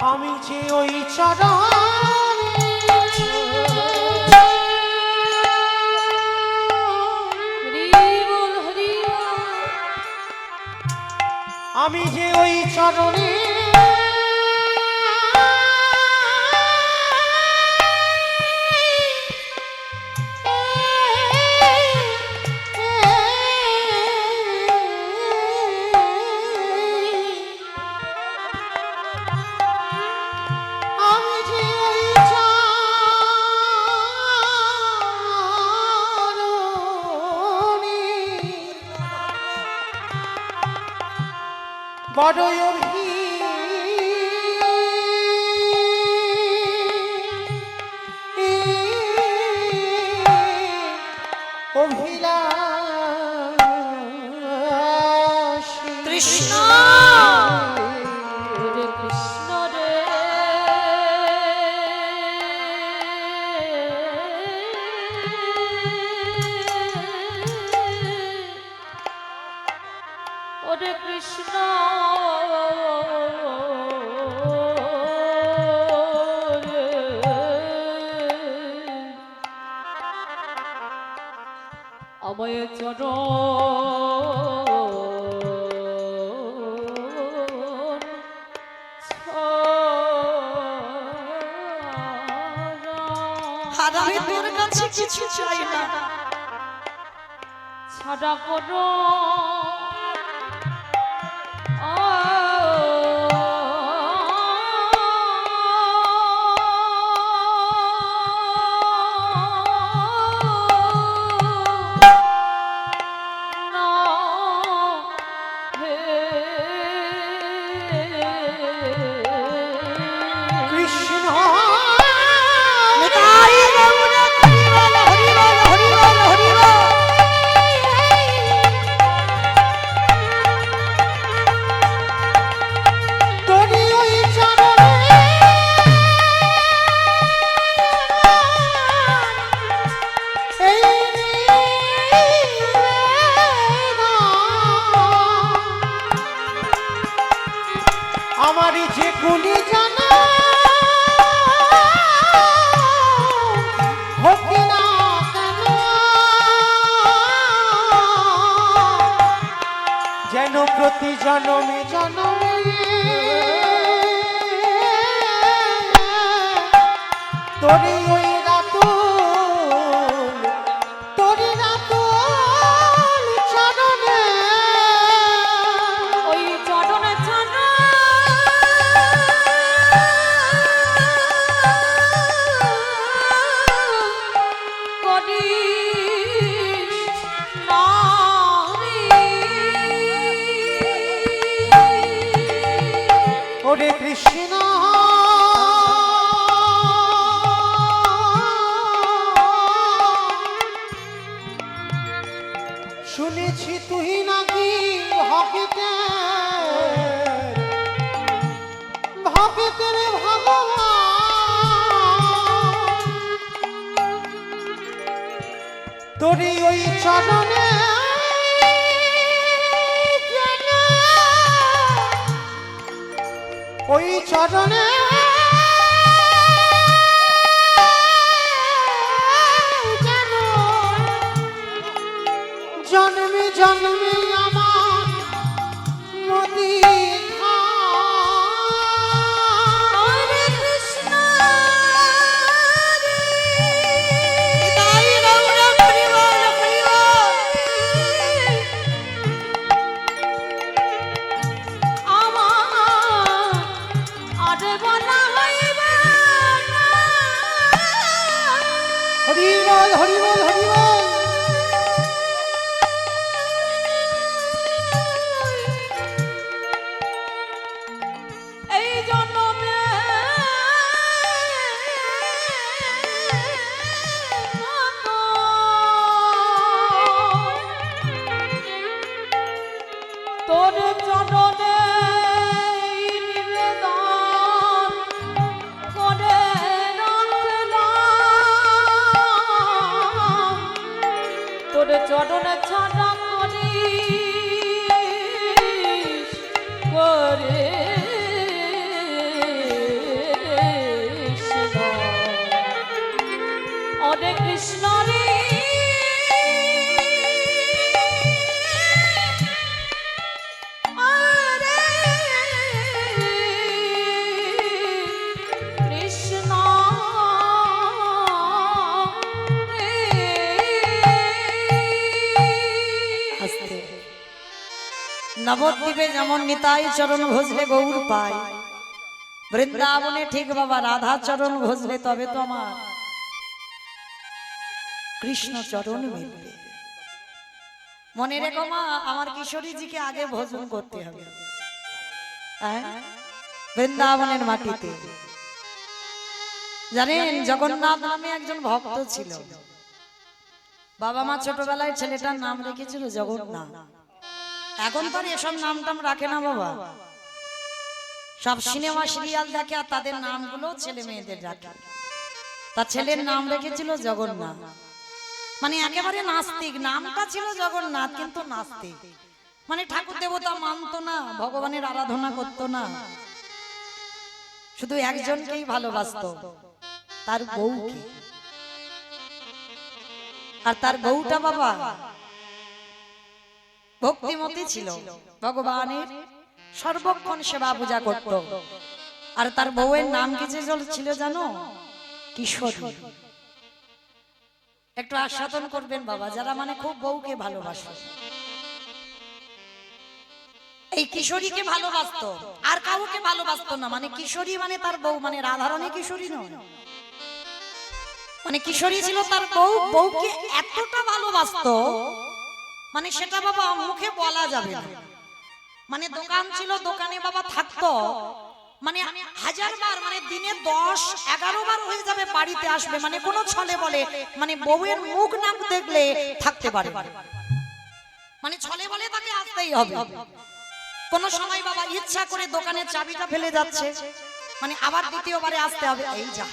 আমি যে ওই চরণে আমি যে ওই চরণে বড়ই অভিলাষী কৃষ্ণ কৃষ্ণ রে ওরে কৃষ্ণ আমায় চরণ আমি তোর কাছে কিছু চাই না ছাড়া করো আমারই যে কুলি জানা হোক না কেন যেন প্রতি জন্মে জন্মে তোরই ওই রাতুল তোরই রাতুল চরণে ওই চরণে ওরে কৃষ্ণ শুনেছি তুই নাকি ভক্তের ভগবান তোরই ওই চরণে ওই চরণে জন্মে জন্মে আমার মতি হরিবল হরিবল হরিবল এই জন্মে তোর চরণে নিবেদন করে রাখলাম তোর চরণে ছাড়া করিস করে নবদ্বীপে যেমন নিতাই চরণ ভজলে গৌর পায়, বৃন্দাবনে ঠিক বাবা রাধা চরণ ভজলে তবে তো আমার কৃষ্ণ চরণ মিলবে। মনে রেখো মা, আমার কিশোরীজিকে আগে ভজন করতে হবে, হ্যাঁ, বৃন্দাবনের মাটিতে। জানেন জগন্নাথ নামে একজন ভক্ত ছিল, বাবা মা ছোটবেলায় ছেলেটার নাম রেখেছিল জগন্নাথ। এখন তো আর এসব নাম টাম রাখে না বাবা, সব সিনেমা সিরিয়াল দেখে আর তাদের নামগুলো ছেলে মেয়েদের রাখে। তার ছেলের নাম রেখেছিল জগন্নাথ, মানে একেবারে নাস্তিক। নামটা ছিল জগন্নাথ কিন্তু নাস্তিক, মানে ঠাকুর দেবতা মানতো না, ভগবানের আরাধনা করতো না, শুধু একজনকেই ভালোবাসতো, তার বউকে। আর তার বউটা বাবা ভক্তিমতী ছিল, ভগবানের সর্বক্ষণ সেবা পূজা করত। আর তার বউয়ের নাম কি ছিল জানো? কিশোরী। একটু আস্বাদন করবেন বাবা, যারা মানে খুব বউকে ভালোবাসে। এই কিশোরীকে ভালোবাসতো, আর কাউকে ভালোবাসতো না। মানে কিশোরী মানে তার বউ, মানে রাধারণী কিশোরী নয়, মানে কিশোরী ছিল তার বউ। বউকে এতটা ভালোবাসতো মানে সেটা বাবা মুখে বলা যাবে না। মানে দোকান ছিল, দোকানে বাবা থাকতো, মানে 1000 বার, মানে দিনে 10-11 বার হয়ে যাবে বাড়িতে আসবে, মানে কোনো ছলে বলে, মানে বউয়ের মুখ না দেখলে থাকতে পারে, মানে ছলে বলে তাকে আসতেই হবে। কোন সময় বাবা ইচ্ছা করে দোকানের চাবিটা ফেলে যাচ্ছে, মানে আবার দ্বিতীয়বারে আসতে হবে, এই যা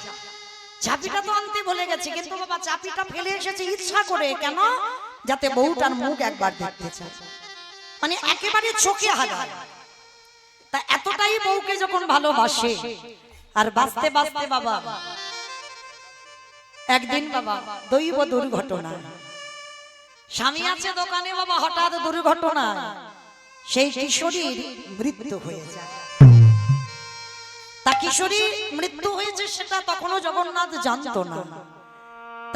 চাবিটা তো আনতে ভুলে গেছে, কিন্তু বাবা চাবিটা ফেলে এসেছে ইচ্ছা করে। কেন? যাতে বউটার মুখ একবার দেখতে চায়, মানে একেবারে চোখে হারায়। তা এতটাই বউকে যখন ভালোবাসে, আর বাঁচতে বাঁচতে বাবা একদিন বাবা দৈব দুর্ঘটনা, স্বামী আছে দোকানে বাবা, হঠাৎ দুর্ঘটনা সেই কিশোরীর মৃত্যু হয়ে যায়। তা কিশোরী মৃত্যু হয়েছে সেটা তখনও জগন্নাথ জানতো না।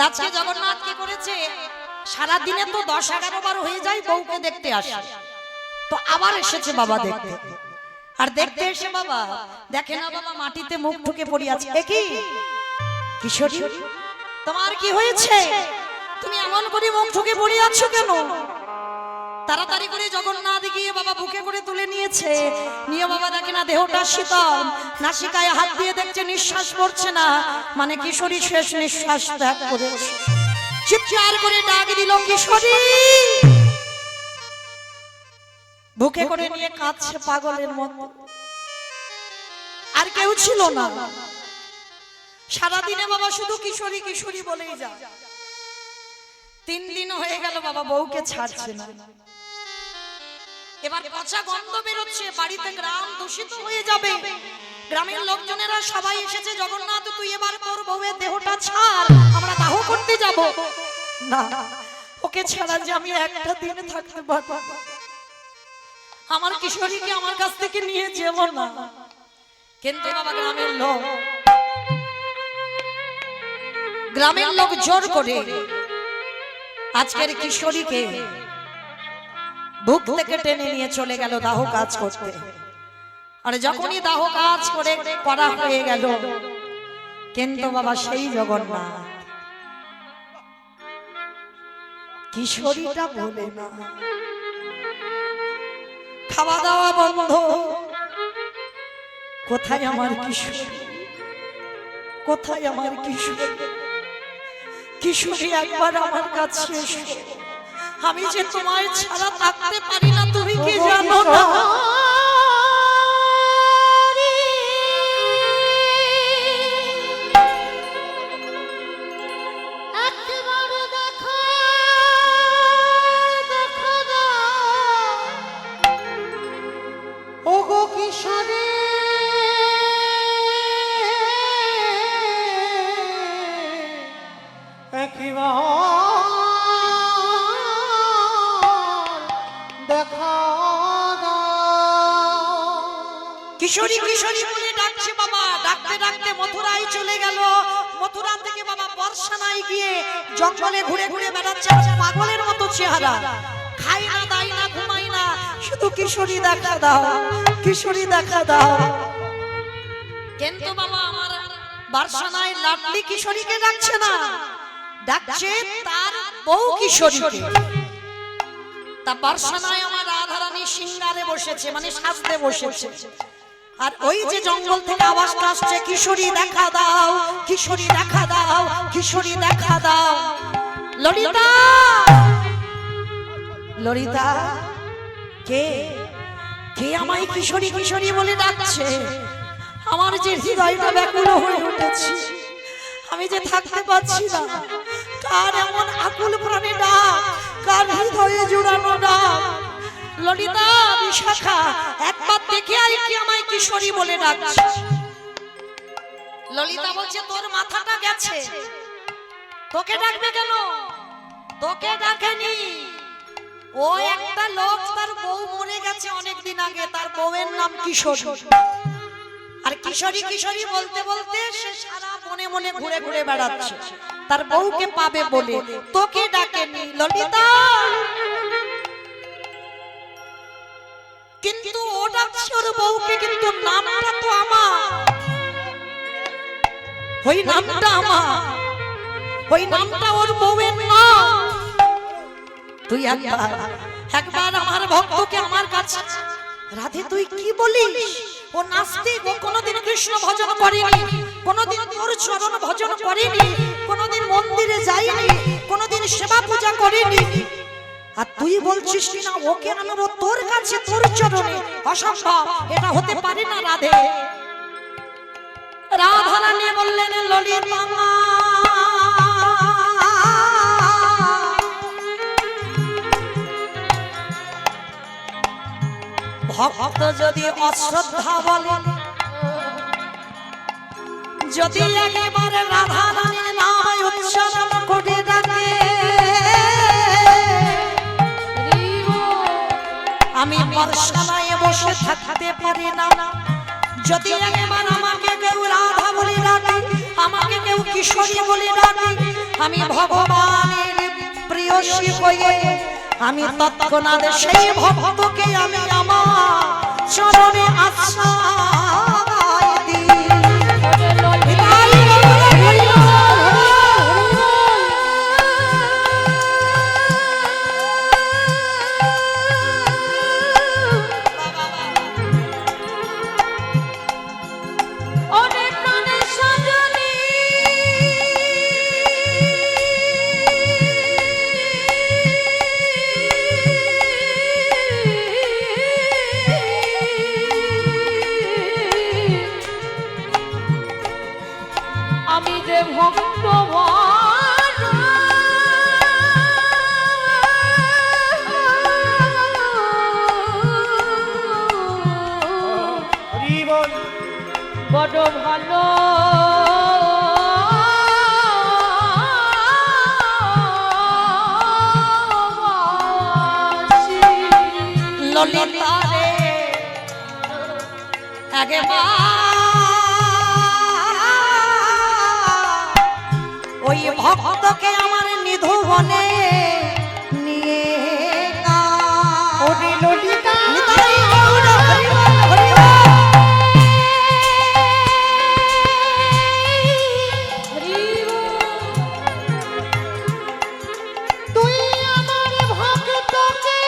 আজকে জগন্নাথ কি করেছে, সারা দিনে তো 10-11 বার হয়ে যায় বউকে দেখতে আসে, তো আবার এসেছে বাবা দেখতে। আর দেখতে এসে বাবা দেখে না বাবা মাটিতে মুখ ঠুকে পড়ে আছে। এ কি কিশোরী, তোমার কি হয়েছে? তুমি এমন করে মুখ ঠুকে পড়ে আছো কেন? তাড়াতাড়ি করে জগন্নাথ গিয়ে বাবা বুকে করে তুলে নিয়েছে, নিয়ে বাবা দেখে না দেহটা শীতল, নাসিকায় হাত দিয়ে দেখছে নিঃশ্বাস পড়ছে না, মানে কিশোরী শেষ নিঃশ্বাস ত্যাগ করেছে। চিৎকার করে ডাক দিল, কিশোরী! বুকে করে নিয়ে কাঁদছে পাগলের মতো। আর কেউ ছিল না, সারাদিনে বাবা শুধু কিশোরী কিশোরী বলেই যায়। 3 দিন হয়ে গেল বাবা বউকে ছাড়ছে না। এবার পচা গন্ধ বেরোচ্ছে, বাড়িতে গ্রাম দূষিত হয়ে যাবে। গ্রামের লোকজনেরা সবাই এসেছে, জগন্নাথ তুই এবার তোর বউয়ের দেহটা ছাড়, আমরা দাহ করতে যাব। না, ওকে ছাড়া যে আমি একটা দিন থাকতে পারবো, আমার কিশোরীকে আমার কাছ থেকে নিয়ে যাব না। কিন্তু বাবা গ্রামের লোক জোর করে আজকের কিশোরীকে বুক থেকে টেনে নিয়ে চলে গেল দাহ কাজ করতে। আর যখনই দাহ কাজ করে করা হয়ে গেল, কিন্তু বাবা সেই জগন্নাথ কিশোরীটা বলে না, খাওয়া দাওয়া বন্ধ। কোথায় আমার কিশোরী, কোথায় আমার কিশোরী? কিশোরী একবার আমার কাছে এসো, আমি যে তোমায় ছাড়া থাকতে পারি না, তুমি কি জানো না? ওগো কিশোরী, কিশোরী কিশোরী বলে ডাকছে বাবা। ডাকতে ডাকতে মথুরায় চলে গেল। মথুরা থেকে বাবা বর্ষানায় গিয়ে জঙ্গলে ঘুরে ঘুরে বেড়াচ্ছে, পাগলের মতো চেহারা, খাই না দাই না ঘুমাই না, শুধু কিশোরী দেখা দাও, কিশোরী দেখা দাও। কিন্তু বাবা আমার বার্সানায় লাডলি কিশোরীকে ডাকছে না, ডাকছে তার বউ কিশোরীকে। তা বার্সানায় আমার রাধারানী সিঙ্গারে বসেছে, মানে সাজতে বসেছে। আর ওই যে জঙ্গল থেকে আওয়াজটা আসছে, কিশোরী দেখা দাও, কিশোরী দেখা দাও, কিশোরী দেখা দাও। ললিতা, ললিতা, কে কে আমায় কিশোরী কিশোরী বলে ডাকছে? আমার যে হৃদয়টা ব্যাকুল হয়ে উঠেছে, আমি যে থাকতে পারছি না। কার এমন আকুল প্রাণে ডাক, কার হৃদয়ে জুড়ানো ডাক? ললিতা, বিশাখা, একবার দেখে আয় কি আমায় কিশোরী বলে ডাকছে। ললিতা বলছে, তোর মাথাটা গেছে, তোকে ডাকবে কেন? তোকে ডাকেনি। ও একটা লোক, তার বউ মরে গেছে অনেকদিন আগে, তার বউয়ের নাম কিশোরী। আর কিশোরী কিশোরী বলতে বলতে সে সারা মনে মনে ঘুরে ঘুরে বেড়াচ্ছে তার বউকে পাবে বলে। তোকে ডাকেনি ললিতা, কিন্তু ও ডাকছে ওর বউকে, কিন্তু নামটা তো আমার, ওই নামটা আমার, ওই নামটা ওর বউয়ের নাম। তুই একবার আমার ভক্তকে আমার কাছে, রাধে তুই কি বলিস? ও নাস্তিক, ও কোনোদিন কৃষ্ণ ভজন করেনি, কোনোদিন তোর চরণ ভজন করেনি, কোনোদিন মন্দিরে যায়নি, কোনোদিন সেবা পূজা করেনি। আর তুই বলছিস কিনা ওকে আনবো তোর কাছে, তোর চরণে? অসম্ভব, এটা হতে পারে না রাধে। রাধারানী বললেন, ললিতা মা, ভক্ত যদি অশ্রদ্ধা বলে, যদি একেবারে রাধারানীর নাম উচ্চারণ করে ডাকে, আমি বর্ষানায় বসে থাকতে পারি না। যদি একবার আমাকে কেউ রাধা বলে ডাকে, আমাকে কেউ কিশোরী বলে ডাকে, আমি ভগবানের প্রিয়সী হয়ে আমি তৎক্ষণাৎ সেই ভক্তকে আমি আমার চরণে আশ্রয় দিই। আমি যে ভক্তবান, বড় ভালো ললিতা রে, ওই ভক্তকে আমার নিধুবনে নিয়ে ললিতা তুই আমার ভক্তকে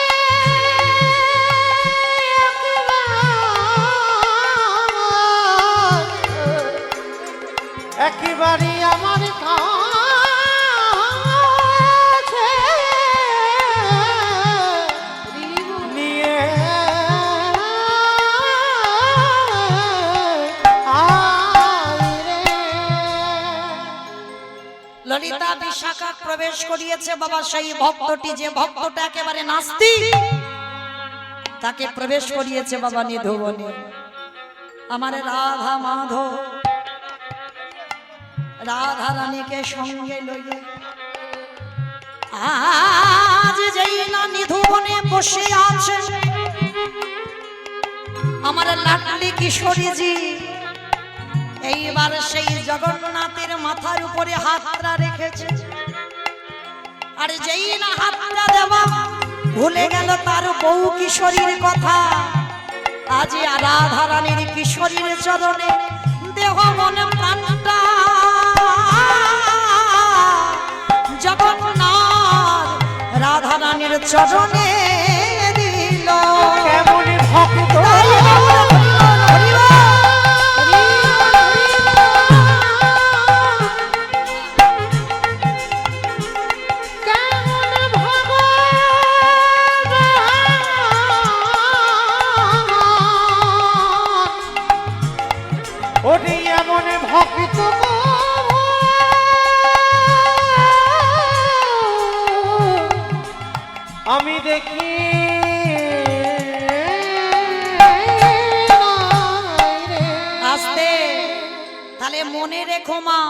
একেবারে আমার কাছে নিয়ে আয় রে। ললিতা বিশাখা প্রবেশ করিয়েছে বাবা সেই ভক্তটি, যে ভক্তটা একেবারে নাস্তিক, তাকে প্রবেশ করিয়েছে বাবা নিধুবনে। আমার রাধা মাধব রাধা রানীকে সঙ্গে লইয়া আজ যেই না নিধুবনে বসে আছে আমার লাডলি কিশোরীজি, এইবার সেই জগন্নাথের মাথার উপরে হাতটা রেখেছে। আর যেই না হাতটা দেওয়া ভুলে গেল তার বউ কিশোরীর কথা। আজ রাধা রানীর কিশোরীর চরণে দেহ মনে প্রাণটা জগন্নাথ রাধা রানীর চরণে দিল। কেমন ভক্ত ওরে এমন ভক্ত আমি দেখি আস্তে তাহলে মনে রেখো মা,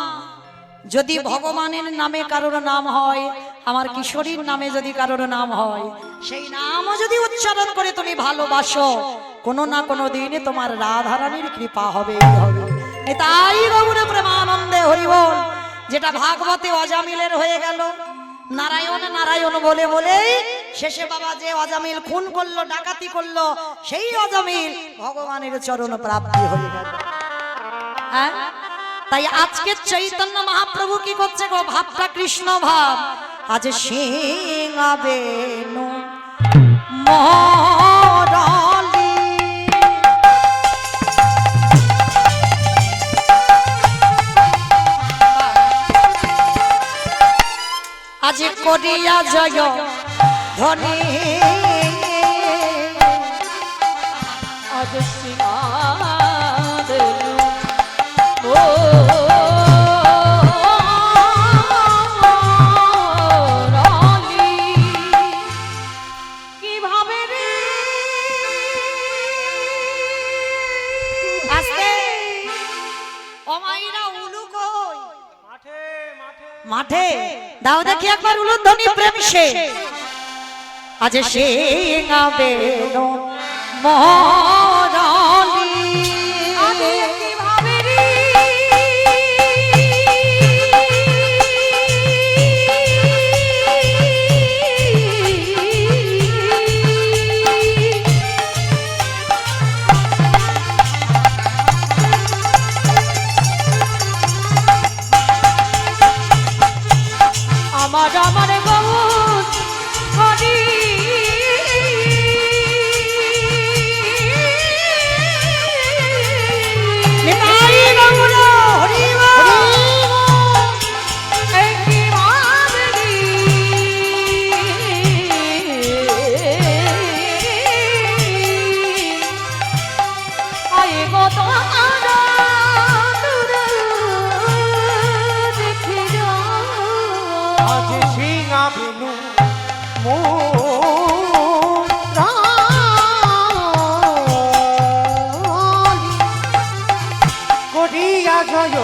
যদি ভগবানের নামে কারোর নাম হয়, আমার কিশোরীর নামে যদি কারোর নাম হয়, সেই নামও যদি উচ্চারণ করে তুমি ভালোবাসো, কোনো না কোনো দিনে তোমার রাধারানীর কৃপা হবে। তাই গৌর প্রেমানন্দে হরি বল। যেটা ভাগবতে অজামিলের হয়ে গেল, নারায়ণ নারায়ণ বলে বলেই শেষে বাবা যে অজামিল খুন করলো, ডাকাতি করলো, সেই অজামিল ভগবানের চরণ প্রাপ্তি হয়ে গেল। হ্যাঁ, তাই আজকে চৈতন্য মহাপ্রভু কি করছে গো? ভাবটা কৃষ্ণ ভাব। আজ সিংহাবে মরালি আজ করিয়া জয় ধনী আজ সিংহাবে কিভাবে রে আস্তে অমাইরা উলু কই? মাঠে দাও দেখি একবার উলুধ্বনি প্রেম সে। আজ সিংহাবে মরালি কিভাবে রে আমার আমার গৌর হরি নিতাই গৌর হরি বল। এই কিভাবে রে আয়ে গো তারা দূরে দেখে যাও আজ সিংহা বেনু করিয়া জয়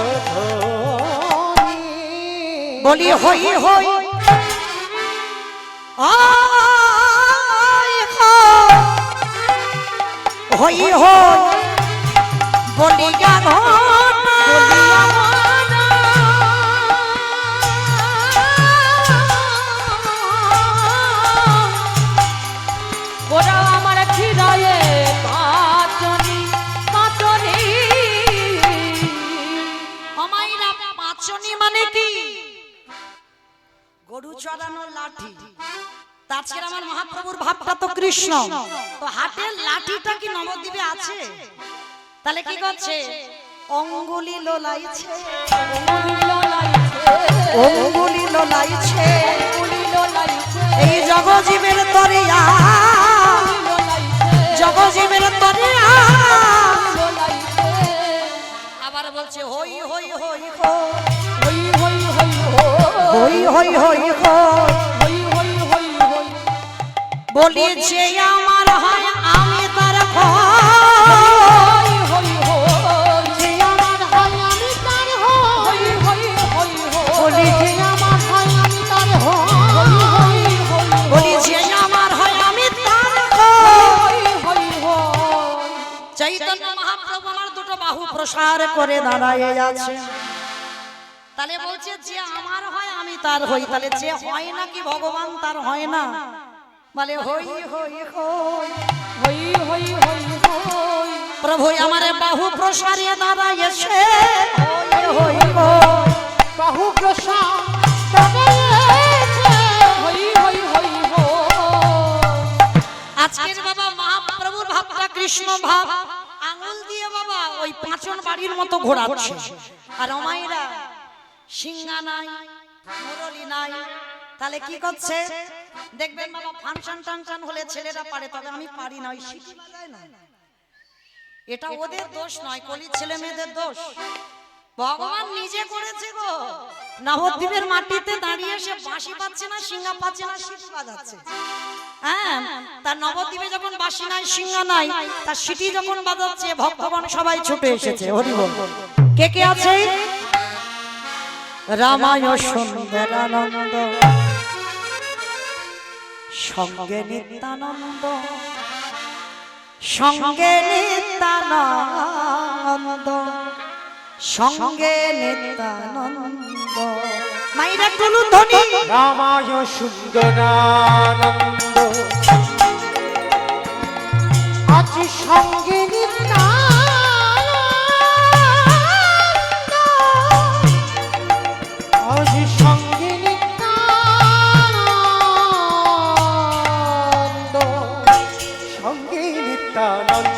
বলি হই হই আয় হই হই বলি গান ওরা আমার খিরায়ে পাচনি পাচনি অমাইরা পাঁচনি মানে কি? গরু চড়ানোর লাঠি। তাছাড়া আমার মহাপ্রভুর ভাবটা তো কৃষ্ণ, তো হাতের লাঠিটা কি নবদ্বীপে আছে? তাহলে কি করছে? অঙ্গুলি লোলাইছে, অঙ্গুলি লোলাইছে এই জগজীবের তরিয়া, জগজীবের তরিয়া। আবার বলছে হই হই হই হই হই হই হই হই হই হই হই হই হই হই বলি যে আমার হয় আমি তার হই হই হই যে আমার হয় আমি তার হই হই হই বলি যে আমার হয় আমি তার হই বলি যে আমার হয় আমি তার চৈতন্য মহাপ্রভু আমার দুটো বাহু প্রসার করে দাঁড়ায় আছে। তাহলে বলছে যে আমার হয় আমি তার হই, তাহলে যে হয় না কি ভগবান তার হয় না? বলে হই হই হই হই হই হই হই প্রভু আমারে বাহু প্রসারে দাঁড়াইছে হই হই হই বাহু প্রসাদ দাঁড়িয়েছে। হই হই হই হই আজকের বাবা মহাপ্রভুর ভাবটা কৃষ্ণ ভাব আঙুল দিয়ে বাবা ওই পাঁচন বাড়ির মতো ঘোরাচ্ছে আর অমাইরা সিংহা নাই মুরলি নাই তাহলে কি করছে দেখবেন বাবা ফাংশন টাংশন হলে ছেলেরা পারে তবে আমি পারি না ওই সিটি বাজায় না এটা ওদের দোষ নয় কলির ছেলে মেয়েদের দোষ ভগবান নিজে করেছে গো নবদ্বীপের মাটিতে দাঁড়িয়ে সে বাঁশি পাচ্ছে না সিংহা পাচ্ছে না সিটি বাজাচ্ছে হ্যাঁ তার নবদ্বীপে যখন বাঁশি নাই সিংহা নাই তার সিটি যখন বাজাচ্ছে ভক্তগণ সবাই ছুটে এসেছে হরি বল কে কে আছে রামায় সুন্দরানন্দ সঙ্গে নিত্যানন্দ সঙ্গে নিত্যানন্দ সঙ্গে নিত্যানন্দ মাইরা টুলু ধ্বনি রামায় সুন্দরানন্দ আছি সঙ্গে নিত্যানন্দ আছি সঙ্গে নিত্যানন্দ সঙ্গে নিত্যানন্দ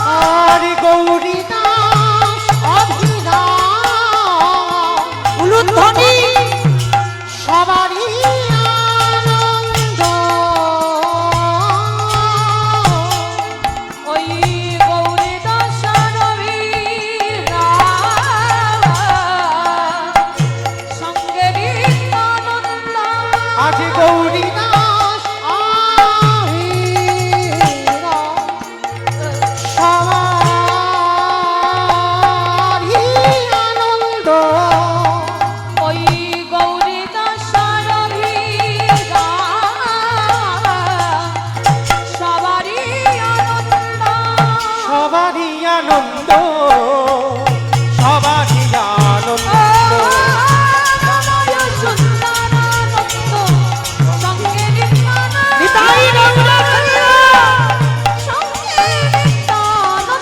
হরি গৌরী দাস অভিনয় উলুধ্বনি সবারই আনন্দ ওই গৌরী দাসারবীরা সঙ্গে নিত্যানন্দ আজ গৌরী দাস সবারই আনন্দ ওই গৌরী দাসারবীরা সবারই আনন্দ সবারই আনন্দ সবারই আনন্দ রামায় সুন্দরানন্দ সঙ্গে নিত্যানন্দ নিতাই গৌর হরিরা সঙ্গে নিত্যানন্দ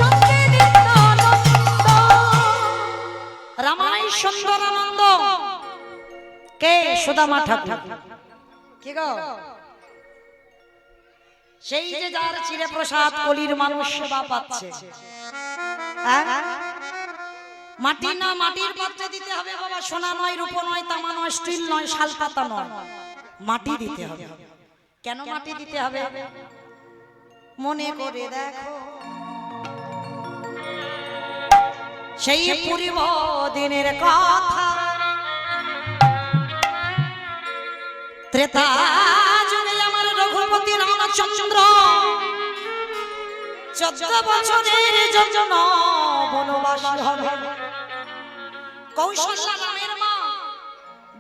সঙ্গে নিত্যানন্দ রামায় সুন্দরানন্দ কে সুদামা ঠাকুর কি গো সেই যে যার চিরে প্রসাদ কলির মানুষ সেবা পাচ্ছে হ্যাঁ? মাটি না মাটির পাত্রে দিতে হবে বাবা সোনা নয় রূপো নয় তামা নয় স্টিল নয় শালপাতা নয় মাটি দিতে হবে কেন মাটি দিতে হবে মনে করে দেখো সেই পূর্ব দিনের কথা ত্রেতা যুগে আমার রঘুপতি রামচন্দ্র 14 বছরের জন্য বনবাসী হবে কৌশল্যা রামের মা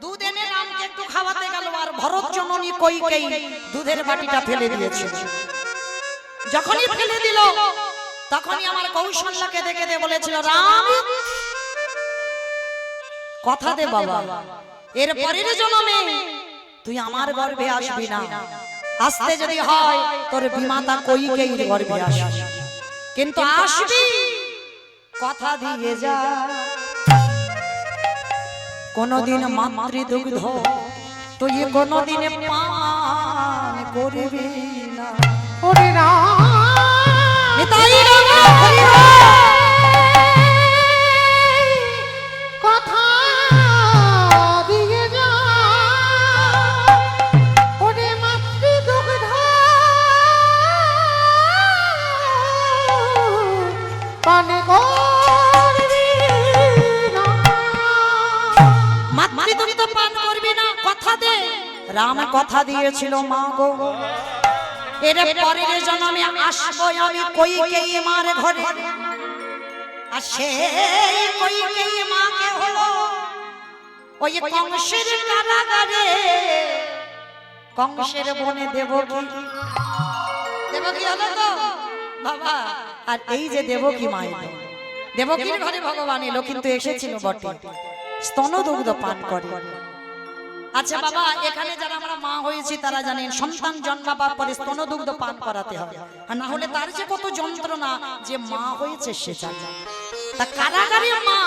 দুধ এনে রামকে একটু খাওয়াতে গেল আর ভরত জননী কইকেই দুধের বাটিটা ফেলে দিয়েছে যখনই ফেলে দিল তখনই আমার কৌশল্যাকে দেখে দিয়ে বলেছিল রাম কথা দে বাবা এর পরের জন্মে তুই আমার গর্ভে আসবি না আসতে যদি হয় তোর বিমাতা কইকেই গর্ভে আসবি কিন্তু আসবি কথা দিয়ে যা কোনদিন মাতৃদুগ্ধ তুই কোনদিন পান করবি না ওরে রাম নিতাই রাম হরি রাম। কথা দিয়ে যা ওরে মাতৃদুগ্ধ পান করবি না মাতৃদুগ্ধ পান করবি না কথা দে রাম কথা দিয়েছিল মা গো এর পরের জন্মে আসবো আমি কইকেই মার ঘরে আর সেই কইকেই মাকে হলো ওই কংসের কারাগারে কংসের বনে দেবকী দেবকী হলো তো বাবা। আর এই যে দেবকী মা এলো, দেবকীর ঘরে ভগবান এলো, কিন্তু এসেছিল বটে স্তনদুগ্ধ পান করে। আচ্ছা বাবা, এখানে যারা আমরা মা হয়েছি তারা জানেন সন্তান জন্মাবার পরে স্তনদুগ্ধ পান করাতে হবে, আর না হলে তার যে কত যন্ত্রণা, যে মা হয়েছে সে জানে। তা কারাগারে মা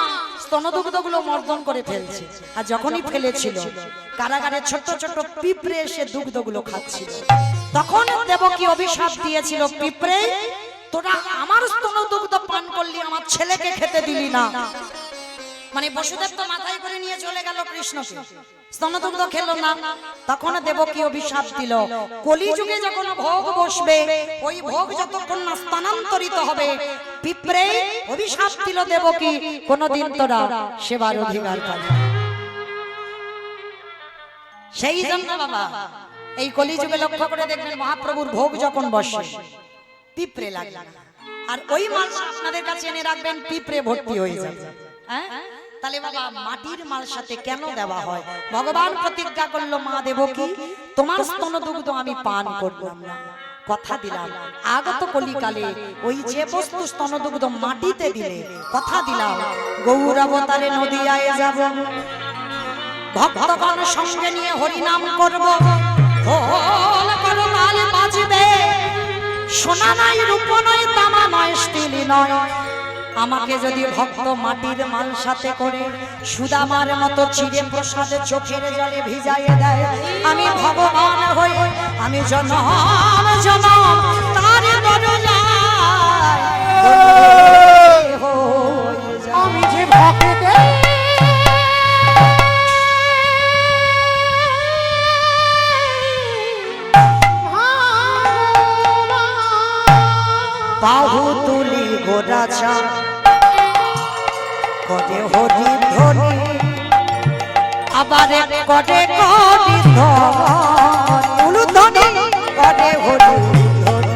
স্তনদুগ্ধ গুলো মর্দন করে ফেলছে, আর যখনই ফেলেছিল কারাগারে ছোট ছোট পিঁপড়ে এসে দুগ্ধ গুলো খাচ্ছিল। তখন দেবকী অভিশাপ দিয়েছিল, পিঁপড়ে তোরা আমার স্তনদুগ্ধ পান করলি, আমার ছেলেকে খেতে দিলি না। মানে বসুদেব তো মাথায় করে নিয়ে চলে গেল কৃষ্ণকে, স্তনদুগ্ধ খেলো না। তখন দেবকী অভিশাপ দিল, কলিযুগে যখন ভোগ বসবে ওই ভোগ যতক্ষণ না স্থানান্তরিত হবে, পিঁপড়ে অভিশাপ দিল দেবকী কোনদিন তোরা সেবার অধিকার পাবি। সেই জন্য বাবা এই কলিযুগে লক্ষ্য করে দেখবেন মহাপ্রভুর ভোগ যখন বসে পিঁপড়ে লাগে না, আর ওই মাংস আপনাদের কাছে এনে রাখবেন, পিঁপড়ে ভর্তি হয়ে যাবে। হ্যাঁ, তাহলে বাবা মাটির মাল সাথে কেন দেওয়া হয়? ভগবান প্রতিজ্ঞা করলো, মা দেবকী তোমার স্তনদুগ্ধ আমি পান করলাম না, কথা দিলাম আগত কলিকালে ওই যে বস্তু স্তনদুগ্ধ মাটিতে দিলে, কথা দিলাম গৌরাবতারে নদিয়ায় যাব, ভক্তগণ সঙ্গে নিয়ে হরিনাম করব, ঢোল করতাল বাজবে, সোনা নয় রূপ নয় তামা নয় স্টিল নয়, আমাকে যদি ভক্ত মাটির মাল সাথে করে সুদামার মতো চিড়ে প্রসাদে চোখের জলে ভিজাইয়ে দেয়, আমি ভগবান হয়ে আমি জনম জনম তার দরজায় আমি যে ভক্তে বাহু তুলি গোরাচা করে হরি ধরি, আবার করে করি ধরি করে হরি ধরি।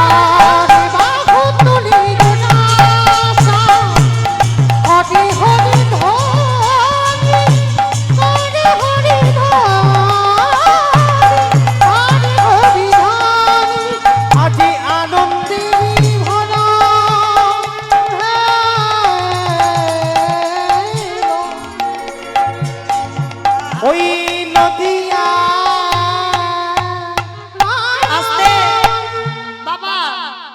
আরে বাহু তুলি গোনাসা হরি হরি ধরি, হরি হরি ধরি, হরি হরি ধরি, আজি আনন্দে ভরা ওই নদিয়া। আস্তে বাবা,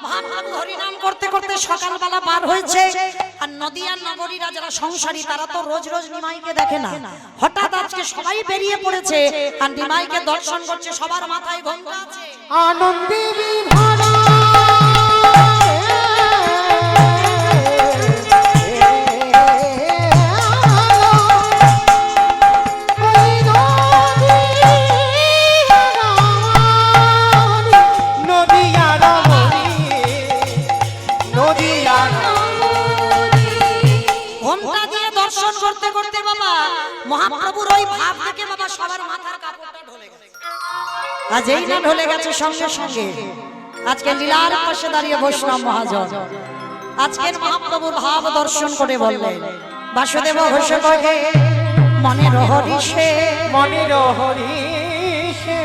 মহাপ্রভু হরিনাম করতে করতে সকালবেলা পার হয়েছে, আর নদিয়ার নগরীরা যারা সংসারী তারা তো রোজ রোজ নিমাইকে দেখে না, হঠাৎ আজকে সবাই বেরিয়ে পড়েছে আর নিমাইকে দর্শন করছে, সবার মাথায় ঘোমটা আছে। আনন্দে ভরা ঘোমটা দিয়ে দর্শন করতে করতে বাবা মহাপ্রভুর ওই ভাব থেকে বাবা সবার মাথার কাপড়টা ঢলে গেছে। আজ এই না ঢলে গেছে সঙ্গে সঙ্গে আজকে লীলার পাশে দাঁড়িয়ে বৈষ্ণব মহাজন আজকের মহাপ্রভুর ভাব দর্শন করে বললেন, বাসুদেব ঘোষ কহে মনের হরিষে মনের হরিষে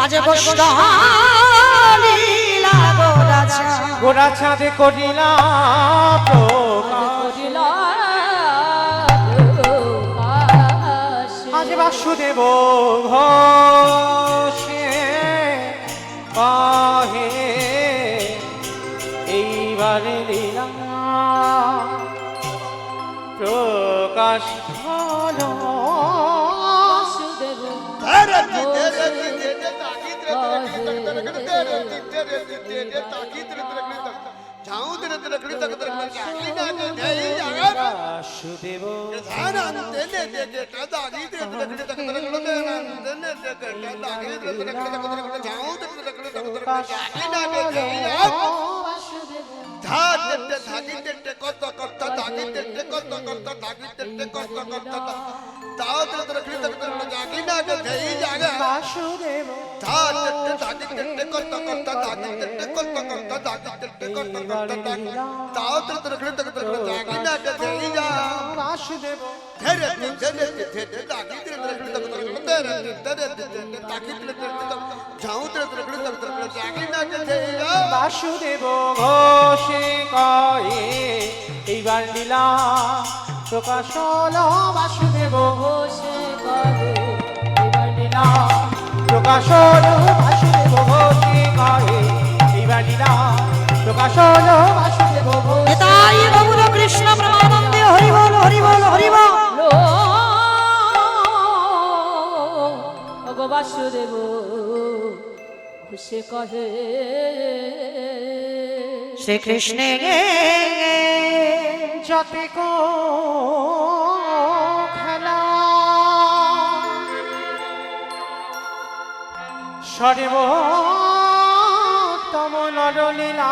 আজ বৈষ্ণব লীলা গোরাচা গোরা ছাদে করিলা প্রকাশ। আজ বাসুদেব ঘোষে পাহে এইবারে লীলা প্রকাশ হলো। বাসুদেব ধাগিতে ধাগিতে কত কত ধাগিতে কত কত ধাগিতে কত কত তাও তোর কৃত কত জাগি না দেই জাগা বাসুদেব ধাগিতে ধাগিতে কত কত ধাগিতে কত কত ধাগিতে কত কত তাও তোর কৃত কত জাগি না দেই যা বাসুদেব ধরে ধরে ধরে ধাগিতে তোর কৃত কত ধরে ধরে ধাগিতে যাও তোর কৃত কত জাগি না দেই যা বাসুদেব ঘোষে কয়ে এইবার লীলা প্রকাশ হলো বাসুদেব ঘোষে কয়ে এইবার লীলা প্রকাশ হলো বাসুদেব ঘোষে কয়ে এইবার লীলা প্রকাশ হলো বাসুদেব ঘোষে তাই গৌর কৃষ্ণ প্রেমানন্দে হরি বল হরি বল হরি বল। ওগো বাসুদেব খুশি কহে শ্রীকৃষ্ণ যতে কো খেলা সর্বোত্তম নরলীলা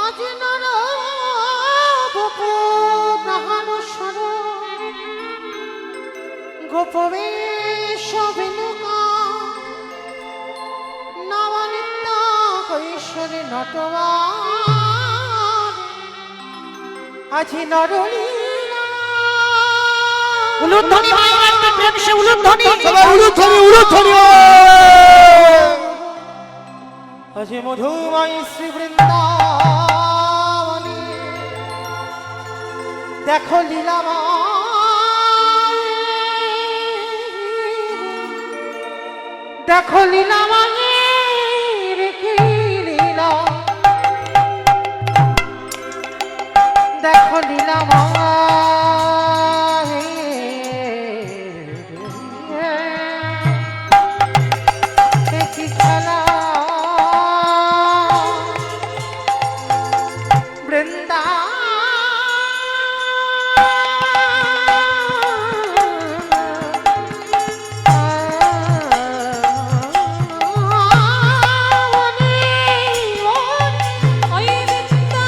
আজ নর গোপু প্রহার সর গোপবেশ বিনুকা নবনিত্য কৈশোরে নটবার আজি নরলীলা উলুধ্বনি মায়ের একটা প্রেম সে উলুধ্বনি উলুধ্বনি আজি মধুময় শ্রী বৃন্দাবনী দেখো লীলাময় দেখো লীলাময়ের কি লীলা দেখো লীলাময়ের কি খেলা বৃন্দা ওই বিদ্যা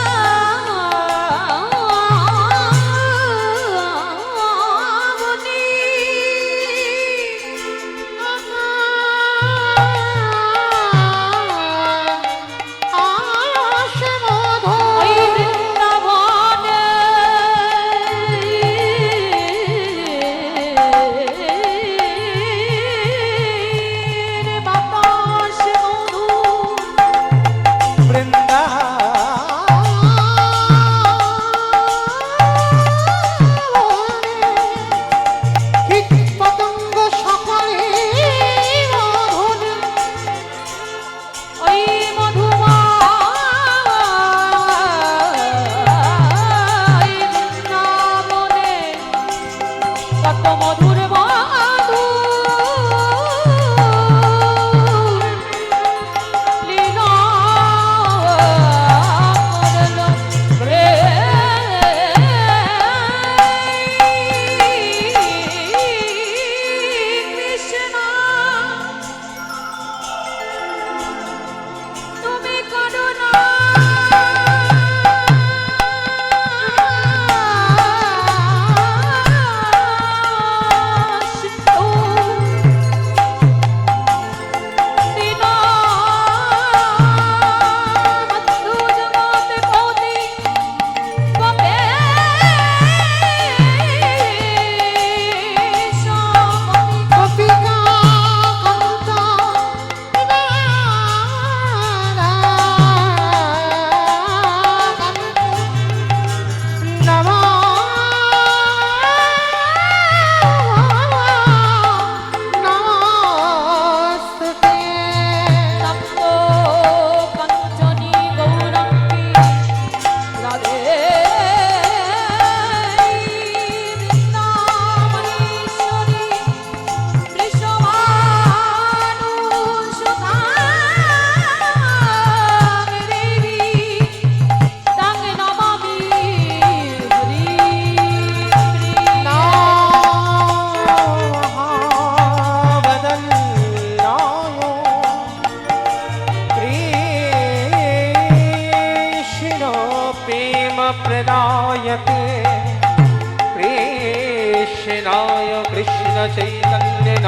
चैतन्येन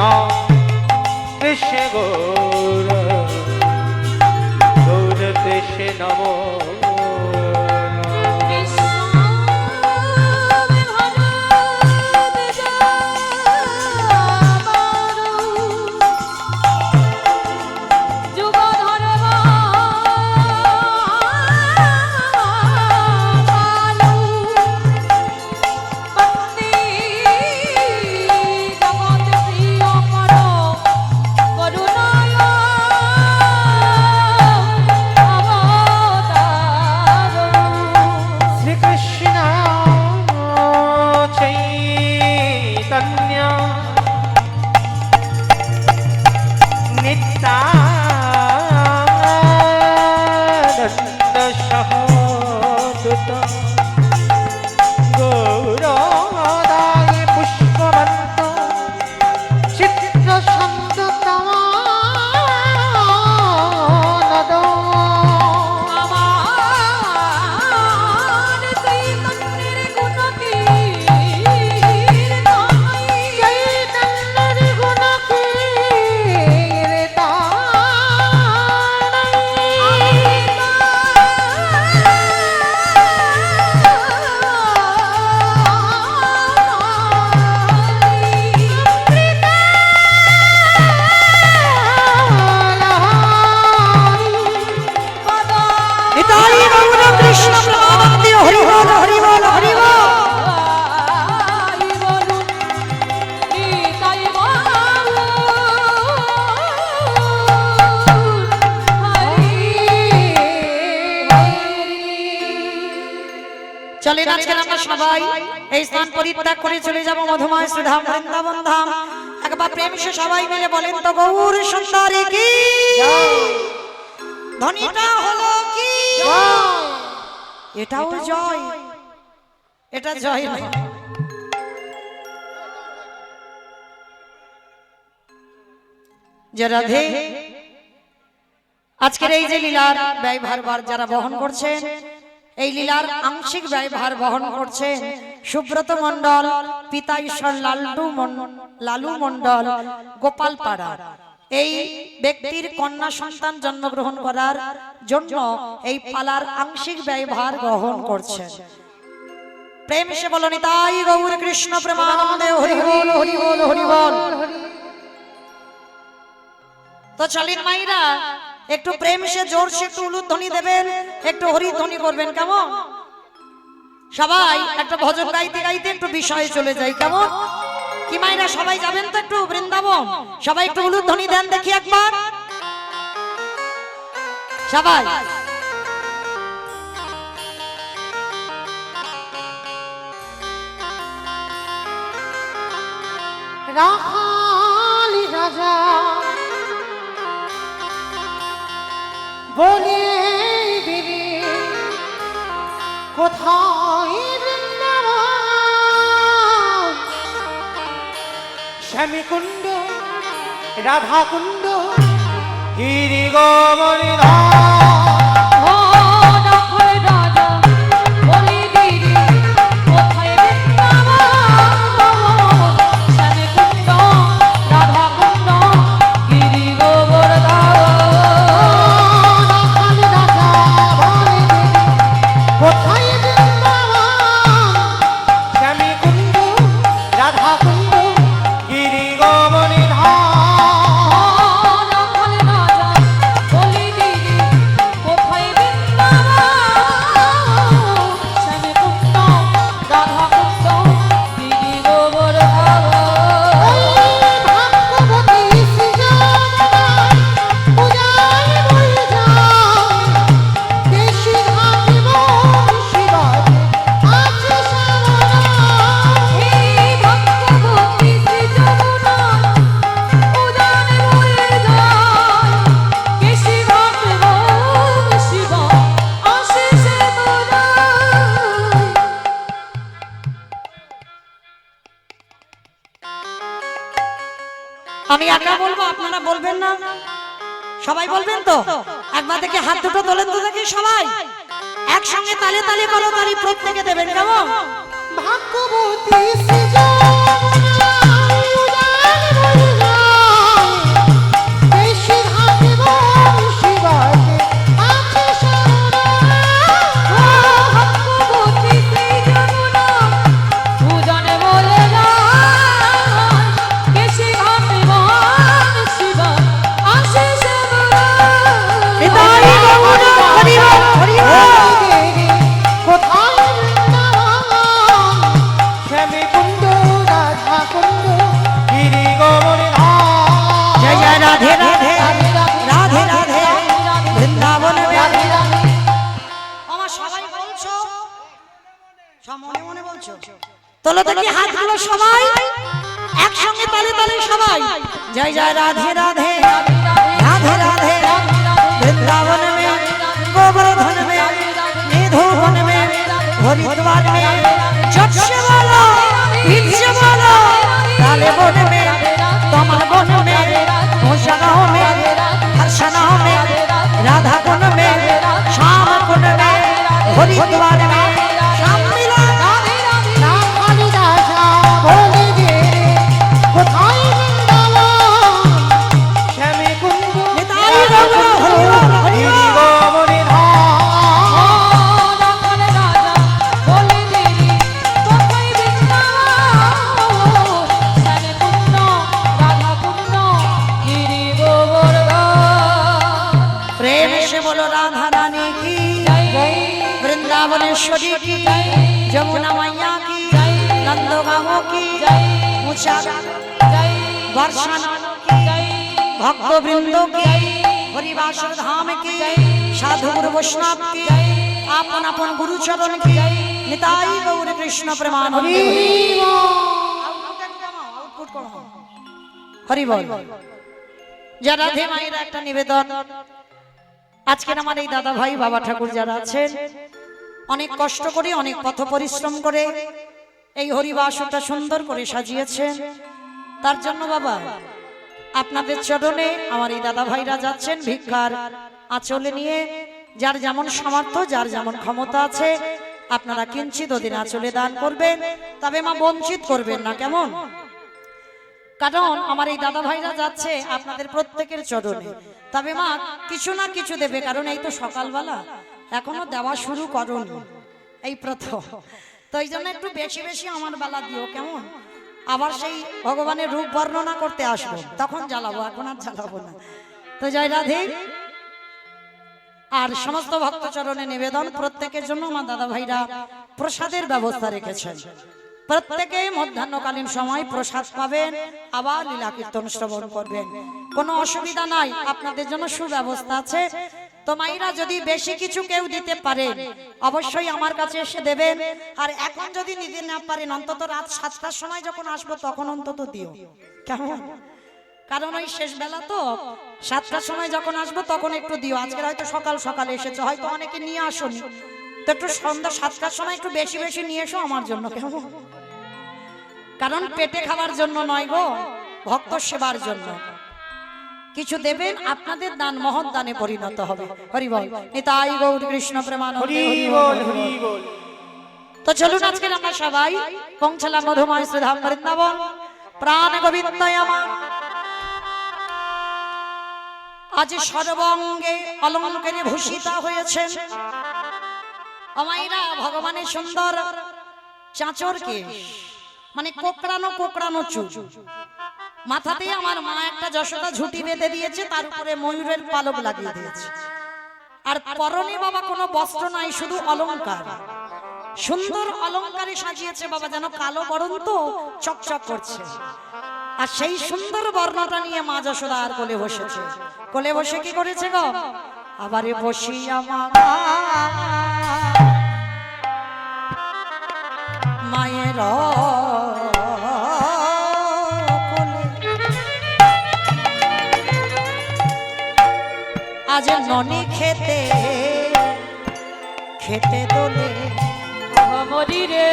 कृष्ण गौर गौर कृष्ण नमो চলেন আজকে আমরা সবাই এই স্থান পরিত্যাগ করে চলে যাব মধুময় শ্রীধাম বৃন্দাবন ধাম। একবার প্রেম সে সবাই মিলে বলেন তো গৌর সুন্দরী কি ধ্বনিটা হলো কি এটাও জয়, এটা জয় না। যে রাধে আজকের এই যে লীলার ব্যয়ভার যারা বহন করছেন, এই লীলার আংশিক ব্যয়ভার বহন করছেন সুব্রত মণ্ডল, পিতা ঈশ্বর লালু মণ্ডল, গোপালপাড়া। এই ব্যক্তির কন্যা সন্তান জন্মগ্রহণ করার জন্য এই পালার আংশিক ব্যয়ভার গ্রহণ করছেন। প্রেম সে বলো নিতাই গৌর কৃষ্ণ প্রেমানন্দে হরি বল হরি বল হরি বল। তো চলেন মাইরা একটু প্রেম সে জোর সে একটু উলুধ্বনি দেবেন, একটু হরিধ্বনি করবেন, কেমন? সবাই একটা ভজন গাইতে গাইতে একটু বিষয়ে চলে যাই, কেমন কি মাইরা? সবাই যাবেন তো একটু বৃন্দাবন, সবাই একটু উলুধ্বনি দেন দেখি একবার সবাই। রাখালি রাজা বলে দিবি কোথায় বৃন্দাবন, শ্যামী কুণ্ড রাধা কুণ্ড গিরি গোবর্ধন। আমি একা বলবো, আপনারা বলবেন না? সবাই বলবেন তো? একবার দেখে হাত দুটো তোলেন তো দেখি সবাই, একসঙ্গে তালে তালে করো, তালি প্রত্যেকে দেবেন, কেমন? ভাগ্যবতী সৃজন সবাই একসঙ্গে তালে তালে সবাই জয় জয় রাধে রাধে রাধে রাধে वृंदावन में गोवर्धन में निधुवन में हरिद्वार में जक्ष वाला भिक्ष वाला काले वन में कमल वन में घोषगांव में हर्षगांव में राधा कुंड में श्याम कुंड में हरिद्वार में श्याम मिला নাম কালিদাসা বলে দে কোথায় বৃন্দাবন শ্যামে কুঞ্জ নিতাই গৌর হরি বল, হরি বল। গিরিগমনি ধাম রাখাল রাজা বলে দেরি কোথায় বৃন্দাবন শ্যামে কুণ্ড রাধা কুণ্ড গিরি গোবর্ধন प्रेम से बोलो राधा रानी की वृंदावनेश्वरी की जमुना मैया की नंदगांवों की ऊंचा वर्षा की भक्त वृंदों की हरिवासर धाम की साधु गुरु वैष्णव की आपन अपन गुरु चरण की निताई गौर कृष्ण प्रेमानंद हरि बोल যা রাধে মায়ের একটা নিবেদন আজকের আমার এই দাদা ভাই বাবা ঠাকুর যারা আছেন অনেক কষ্ট করে অনেক পথ পরিশ্রম করে এই হরিবাসটা সুন্দর করে সাজিয়েছেন তার জন্য বাবা আপনাদের চরণে আমার এই দাদা ভাইরা যাচ্ছেন ভিক্ষার আঁচলে নিয়ে যার যেমন সামর্থ্য যার যেমন ক্ষমতা আছে আপনারা কিঞ্চিত ওদিন আঁচলে দান করবেন তবে মা বঞ্চিত করবেন না কেমন কারণ আমার এই দাদা ভাইরা যাচ্ছে আপনাদের প্রত্যেকের চরণে তবে মা কিছু না কিছু দেবে কারণ এই তো সকালবেলা এখনো দেওয়া শুরু করুন এই প্রথম তো এই জন্য একটু বেশি বেশি আমার বেলা দিও কেমন আবার সেই ভগবানের রূপ বর্ণনা করতে আসবো তখন জ্বালাবো এখন আর জ্বালাবো না তো জয় রাধে আর সমস্ত ভক্ত চরণে নিবেদন প্রত্যেকের জন্য আমার দাদা ভাইরা প্রসাদের ব্যবস্থা রেখেছেন প্রত্যেকে মধ্যাহ্নকালীন সময় প্রসাদ পাবেন আবার লীলা কীর্তন শ্রবণ করবেন কোনো অসুবিধা নাই আপনাদের জন্য সুব্যবস্থা আছে তো মাইরা যদি বেশি কিছু কেউ দিতে পারেন অবশ্যই আমার কাছে এসে দেবেন আর এখন যদি নিতে না পারেন অন্তত রাত 7টার সময় যখন আসবো তখন অন্তত দিও কেমন কারণ ওই শেষ বেলা তো 7টার সময় যখন আসবো তখন একটু দিও আজকে হয়তো সকাল সকাল এসেছে হয়তো অনেকে নিয়ে আসুন তো একটু সন্ধ্যা 7টার সময় একটু বেশি বেশি নিয়ে এসো আমার জন্য কেমন কারণ পেটে খাওয়ার জন্য নয় গো ভক্ত সেবার জন্য কিছু দেবেন আপনাদের দান মহৎ দানে পরিণত হবে হরি বল নিতাই গৌর কৃষ্ণ প্রেমানন্দে হরি হরি বল বল হরি বল তো চলুন আজকে আমরা সবাই পৌঁছালাম মধুময় শ্রীধাম বৃন্দাবন প্রাণ গোবিন্দয় আমার আজ সর্বঙ্গে অলঙ্কারে ভূষিতা হয়েছেন আমাইরা ভগবানের সুন্দর চাঁচর কেশ মানে কোকড়ানো কোকড়ানো চুল মাথাতে আমার মা একটা যশোদা ঝুটি বেঁধে দিয়েছে তার উপরে ময়ূরের পালক লাগিয়ে দিয়েছে আর পরনে বাবা কোনো বস্ত্র নাই শুধু অলংকার সুন্দর অলংকারে সাজিয়েছে বাবা যেন কালো বরণ তো চকচক করছে আর সেই সুন্দর বর্ণটা নিয়ে মা যশোদা আর কোলে বসেছে কোলে বসে কি করেছে গো আবারে বসিয়া মা মায়ের আজ ননি খেতে খেতে দোলে মরি রে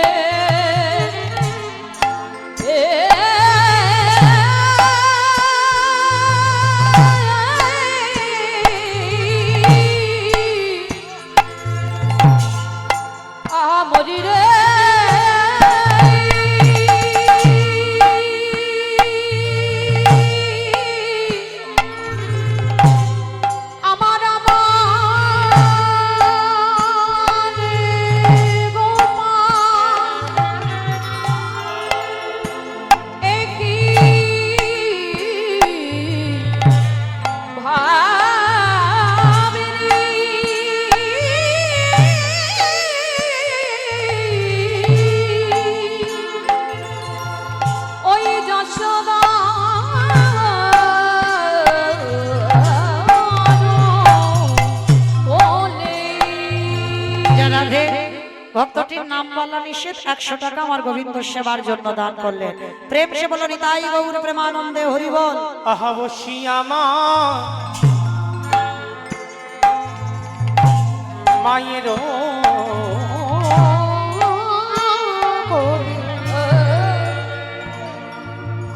মরি রে ভক্তটির নাম বলা নিষেধ, 100 টাকা আমার গোবিন্দ সেবার জন্য দান করলেন। প্রেম সে বলো নিতাই গৌর প্রেমানন্দে হরি বল। আহাবশী আমার মায়ের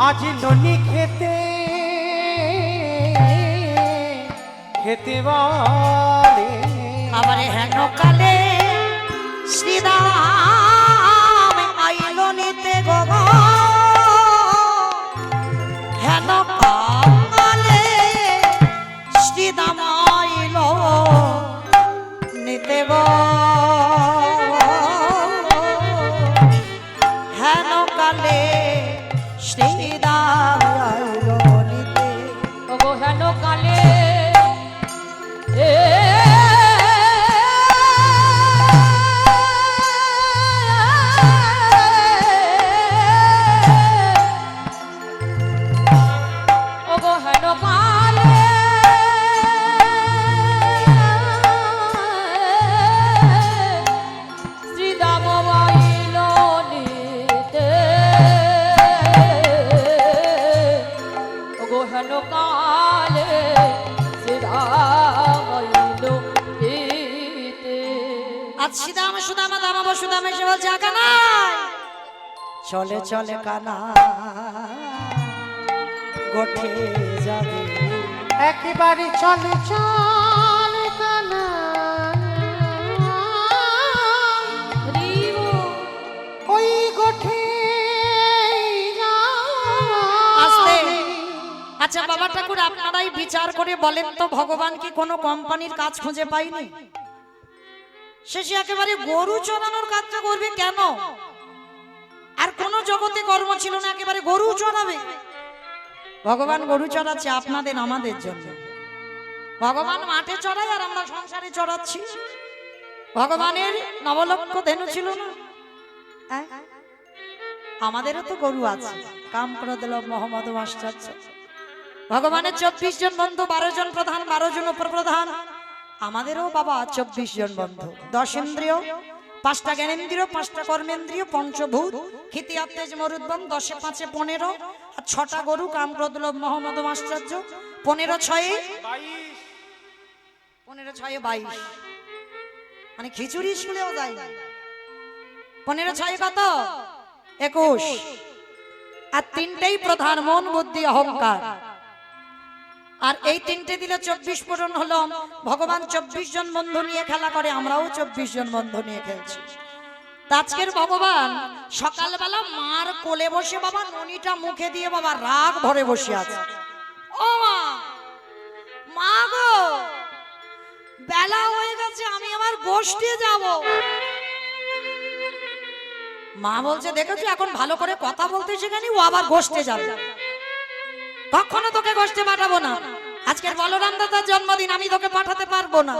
আজ ননি খেতে খেতে বলে আবার হেন কালে শ্রীরাম আইল নিতে গগ, হেন কালে শ্রীরাম আইল নিতে হেন কালে শ্রীরাম আইল নিতে। ওগো হেন কালে ওগো হেন কালে শ্রীরাম আইল নিতে। ওগো হেন কালে শ্রীরাম আইল নিতে। আজ শ্রীরাম সুদামা দামাবো সুদামে সে বলছে কানাই চলে চলে কানা গোঠে যাবে। একেবারে চলে চল কানা ওই গোঠে আস্তে। আচ্ছা বাবা ঠাকুর, আপনারাই বিচার করে বলেন তো, ভগবান কি কোনো কোম্পানির কাজ খুঁজে পাইনি? শেষে একেবারে গরু চড়ানোর কাজটা করবে কেন? আর কোন জগতে কর্ম ছিল না, একেবারে গরু চড়াবে। ভগবান গরু চড়াচ্ছে আপনাদের আমাদের জন্য। ভগবান মাঠে চড়ায় আর আমরা সংসারে চড়াচ্ছি। ভগবানের নবলক্ষ ধেনু ছিল না? হ্যাঁ? আমাদেরও তো গরু আছে। কাম করে দিল মোহাম্মদ মাস্টার। ভগবানের 24 জন বন্ধু, 12 জন প্রধান, 12 জন উপপ্রধান। আমাদেরও বাবা 24 জন বন্ধু। 10 ইন্দ্রিয়, 5টা জ্ঞানেন্দ্রিয়, 5টা কর্মেন্দ্রিয়, পঞ্চভূত, ক্ষিতি আত্মেজ মরুদ্বম, 10 5 15, আর 6টা গরু, কাম ক্রোধ লোভ মোহ মদ আশ্চর্য, 15 6 22। মানে খিচুড়ি স্কুলেও যায়। 15 6 কত? 21। আর 3টেই প্রধান, মন বুদ্ধি অহংকার। আর এই 3টে দিলে 24 পূরণ হলো। ভগবান 24 জন বন্ধু নিয়ে খেলা করে, আমরাও 24 জন বন্ধু নিয়ে খেলছি। আজকের ভগবান সকালবেলা মার কোলে বসে বাবা ননিটা মুখে দিয়ে বাবা রাগ ভরে বসে আছে। ও মা, মা গো বেলা হয়ে গেছে, আমি আমার গোষ্ঠী যাব। মা বলছে দেখেছো এখন ভালো করে কথা বলতে শেখানি, ও আবার গোষ্ঠী যাবে। কখনো তোকে গোষ্ঠী পাঠাবো না। আজকের বলরাম দাদার জন্মদিন, আমি তোকে পাঠাতে পারবো না।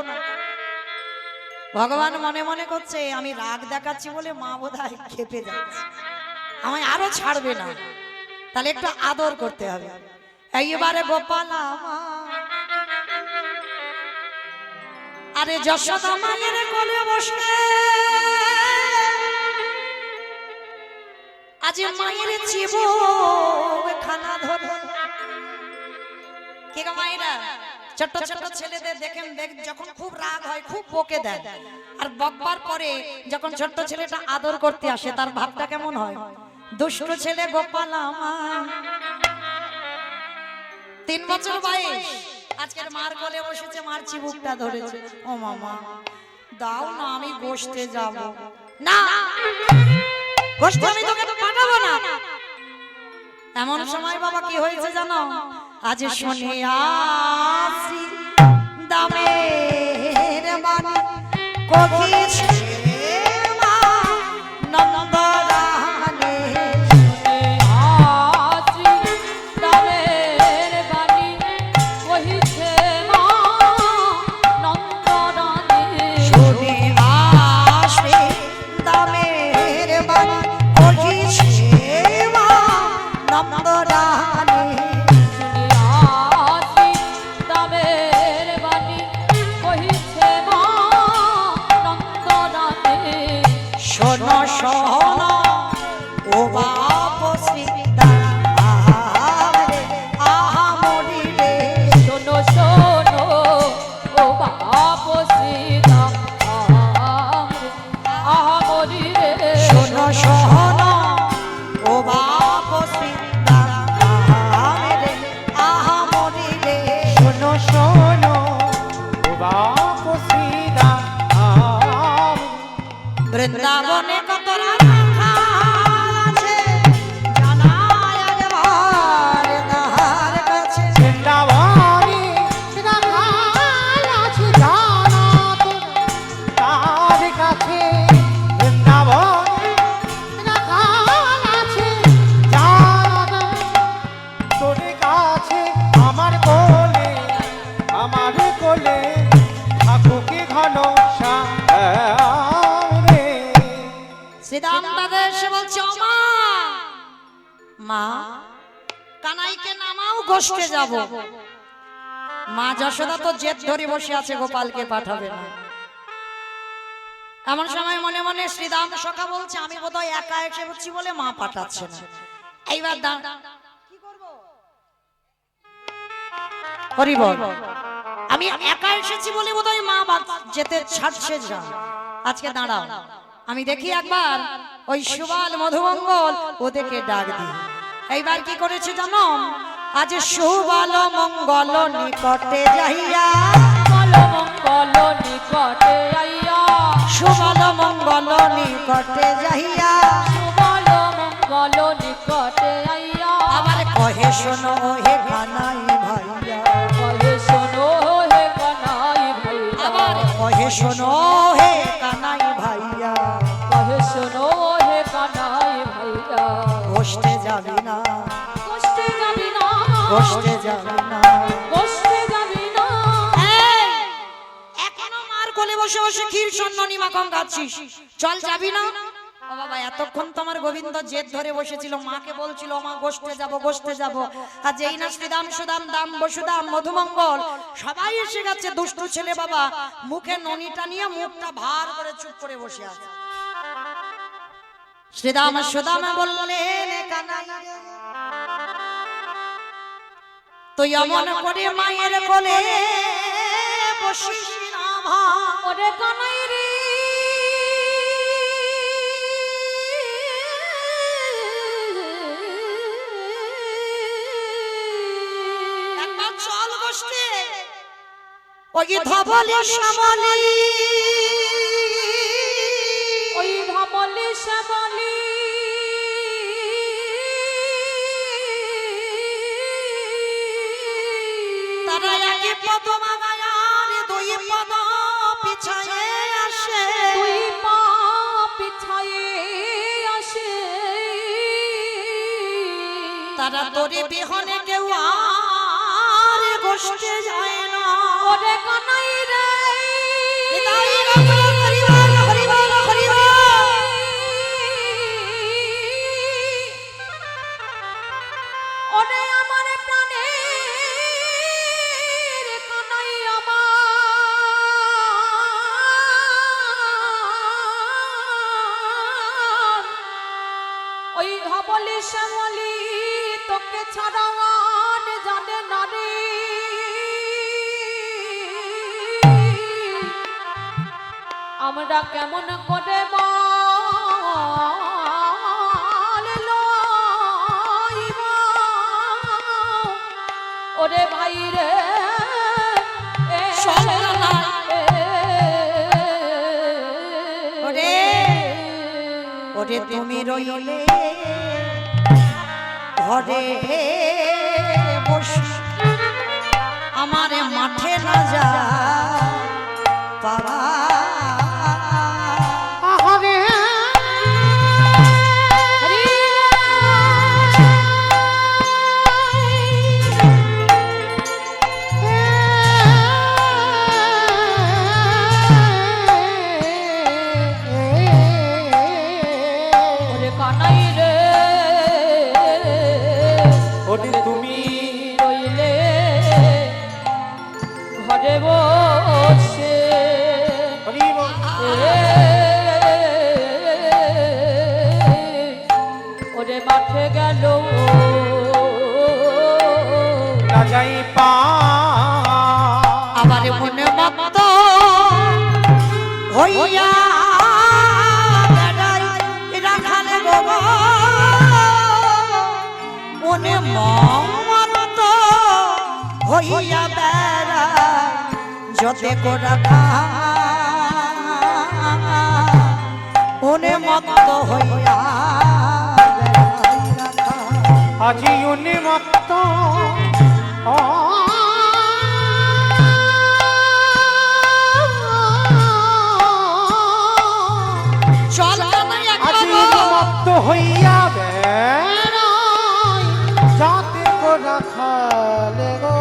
ভগবান মনে মনে করছে আমি রাগ দেখাচ্ছি বলে মা বোধহয় খেপে যাচ্ছে, আমায় আরো ছাড়বে না, তাহলে একটু আদর করতে হবে। এইবারে গোপাল আরে যশোদা মায়ের কোলে বসে আজ মায়ের জীবন খানা ধরে। কে গো মায়েরা, ছোট ছোট ছেলেদের দেখেন, যখন খুব রাগ হয় খুব বকে দেয়, আর বকবার পরে যখন ছোট্ট ছেলেটা আদর করতে আসে তার ভাবটা কেমন হয়? দুষ্ট ছেলে গোপাল আমার 3 বছর বয়স, আজকের মার কোলে বসেছে, মার চিবুকটা ধরেছে। ও মামা দাও না, আমি গোষ্ঠে যাব না, গোষ্ঠে আমি তোকে পাঠাবো না। এমন সময় বাবা কি হয়েছে জানো? আজ শুনে আসি দামের বাণী কহিছে মা নন্দ রানী। আসি দামের বাণী কহিছে মা নন্দ রানী। শুনে আসি দামের বাণী কহিছে মা নন্দ রানী। দামের বাণী কহিছে মা নন্দ শোনো ও বাপ শ্রীদাম বৃন্দাবনে কত রাধা আছে জানাই একবার তাহার কাছে। বৃন্দাবনে রাখাল আছে জানো তো তার কাছে। বৃন্দাবনে রাখাল আছে জানো তো তোর কাছে। আমার কোলে থাকুকে ঘন শ্যাম রে। শ্রীদাম দাদা এসে বলছে ও মা, মা কানাইকে নামাও গোষ্ঠে যাব। মা যশোদা তো জেদ ধরে বসে আছে গোপালকে পাঠাবে না। এমন সময় মনে মনে শ্রীদাম সখা বলছে আমি বোধহয় একা এসে বলছি বলে মা পাঠাচ্ছে না। এইবার কি করব? হরি বল, আমি একা এসেছি বলে বোধহয় মা যেতে ছাড়ছে না। আজকে দাঁড়াও, আমি দেখি একবার ওই সুবাল মধুমঙ্গল ওদেরকে ডাক দিই। এইবার কি করেছে জানো? আজ সুবাল মঙ্গল নিকটে যাইয়া, মঙ্গল নিকটে আইয়া, সুবাল মঙ্গল নিকটে যাইয়া সুবল মঙ্গল নিকটে আইয়া, আবার কহে শোনো হে কানাই ভাইয়া, কহে শোনো হে কানাই ভাইয়া, আবার কহে শোনো হে কানাই ভাইয়া, কহে শোনো হে কানাই ভাইয়া, গোষ্ঠে যাবি না, কষ্টে যাবি না, গোষ্ঠে যাবি না। কষ্টে যাবি না। এই, এখনো মার কোলে বসে বসে ক্ষীর সন্ন্বনী মাখন খাচ্ছিস, চল যাবি না? ও বাবা, এতক্ষণ তোমার গোবিন্দ জেদ ধরে বসেছিল, মাকে বলছিল মা গোষ্ঠে যাব গোষ্ঠে যাব। আর যেই না শ্রীদাম সুদাম দাম বসুদাম মধুমঙ্গল সবাই এসে গেছে, দুষ্টু ছেলে বাবা মুখে ননিটা নিয়ে মুখটা ভার করে চুপ করে বসে আছে। শ্রীদাম সুদাম বললেন কানাই রে, তুই এমন করে মায়ের কোলে বসিস না ভাই। ওরে কানাই রে, একবার চল গোষ্ঠে, ওই ধবলি শ্যামলি, ওই ধমলি শ্যামলি, তারা একে পদ মাগায়ার দুই পদ পিছায়ে আসে, তুই পা পিছায়ে আসে, তারা তোরে বিহনে কেউ আর গোষ্ঠে যায় না। ওরে কানাই রে, হৃদয় রাখো, হরিবল, হরিবল, হরিবল। ওরে আমার প্রাণের কানাই আমার, ওই ধবলি শ্যামলি তোকে ছাড়া আর জানে না রে। আমরা কেমন করে বল লইবা, ওরে ভাই রে ওরে, ওরে তুমি রইলে ঘরে বসে, আমারে মাঠে না যা পারা। আহারে ওরে কানাই রে, ওরে তুমি রইলে ঘরে বসে, হরিবল। ওরে মাঠে গেল না যাই পা আবার মনে মত হইয়া বেড়াই রাখালে গো, মনে মত হইয়া বেড়াই বেড়ায় যতে কোরা খা ওনে মত্ত হইয়া বেড়াই রাখা। আজি উন্মত্ত চল কানাই আজি একবার উন্মত্ত হইয়া বেড়াই যাতে কোরা খালে গো।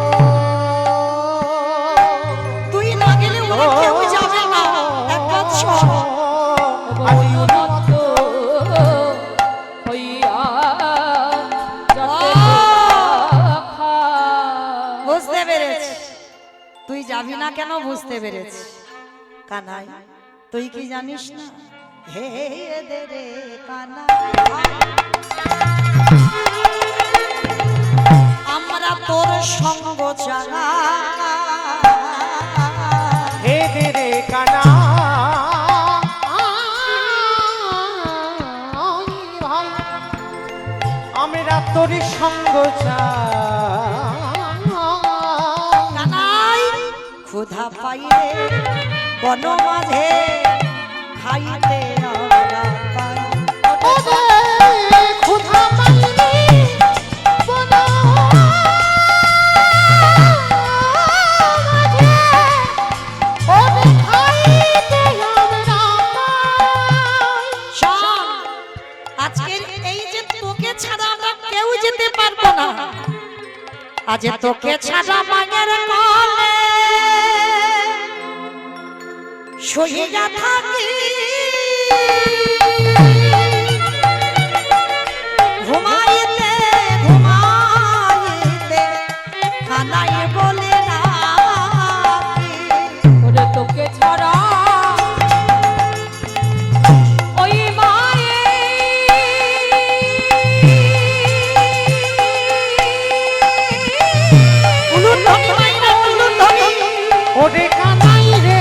তুই না গেলে ওরা কেউ যাবে না একবার চল। আজি মত হইয়া যাতে খা। বুঝতে পেরেছি তুই যাবি না কেন, বুঝতে পেরেছি। কানাই তুই কি জানিস না, হে দে রে কানাই আমরা তোর সঙ্গ চালা হে দে রে কানা ভাই আমরা তোর সঙ্গ চাই। কানাই ক্ষুধা পাইলে বন মাঝে খাইতে আমরা পাই। ক্ষুধা পাইলে বন মাঝে ওরে খাইতে আমরা পাই। শোন, আজকের এই যে তোকে ছাড়া আমরা কেউ যেতে পারবো না, আজ তোকে ছাড়া মায়ের কোলে শুইয়া থাকি ঘুমাইতে ঘুমাইতে কানাই বলে রাখি। ওরে তোকে ছাড়া ওই মায়ে উলুধ্বনি মাইরা উলুধ্বনি ওরে কানাই রে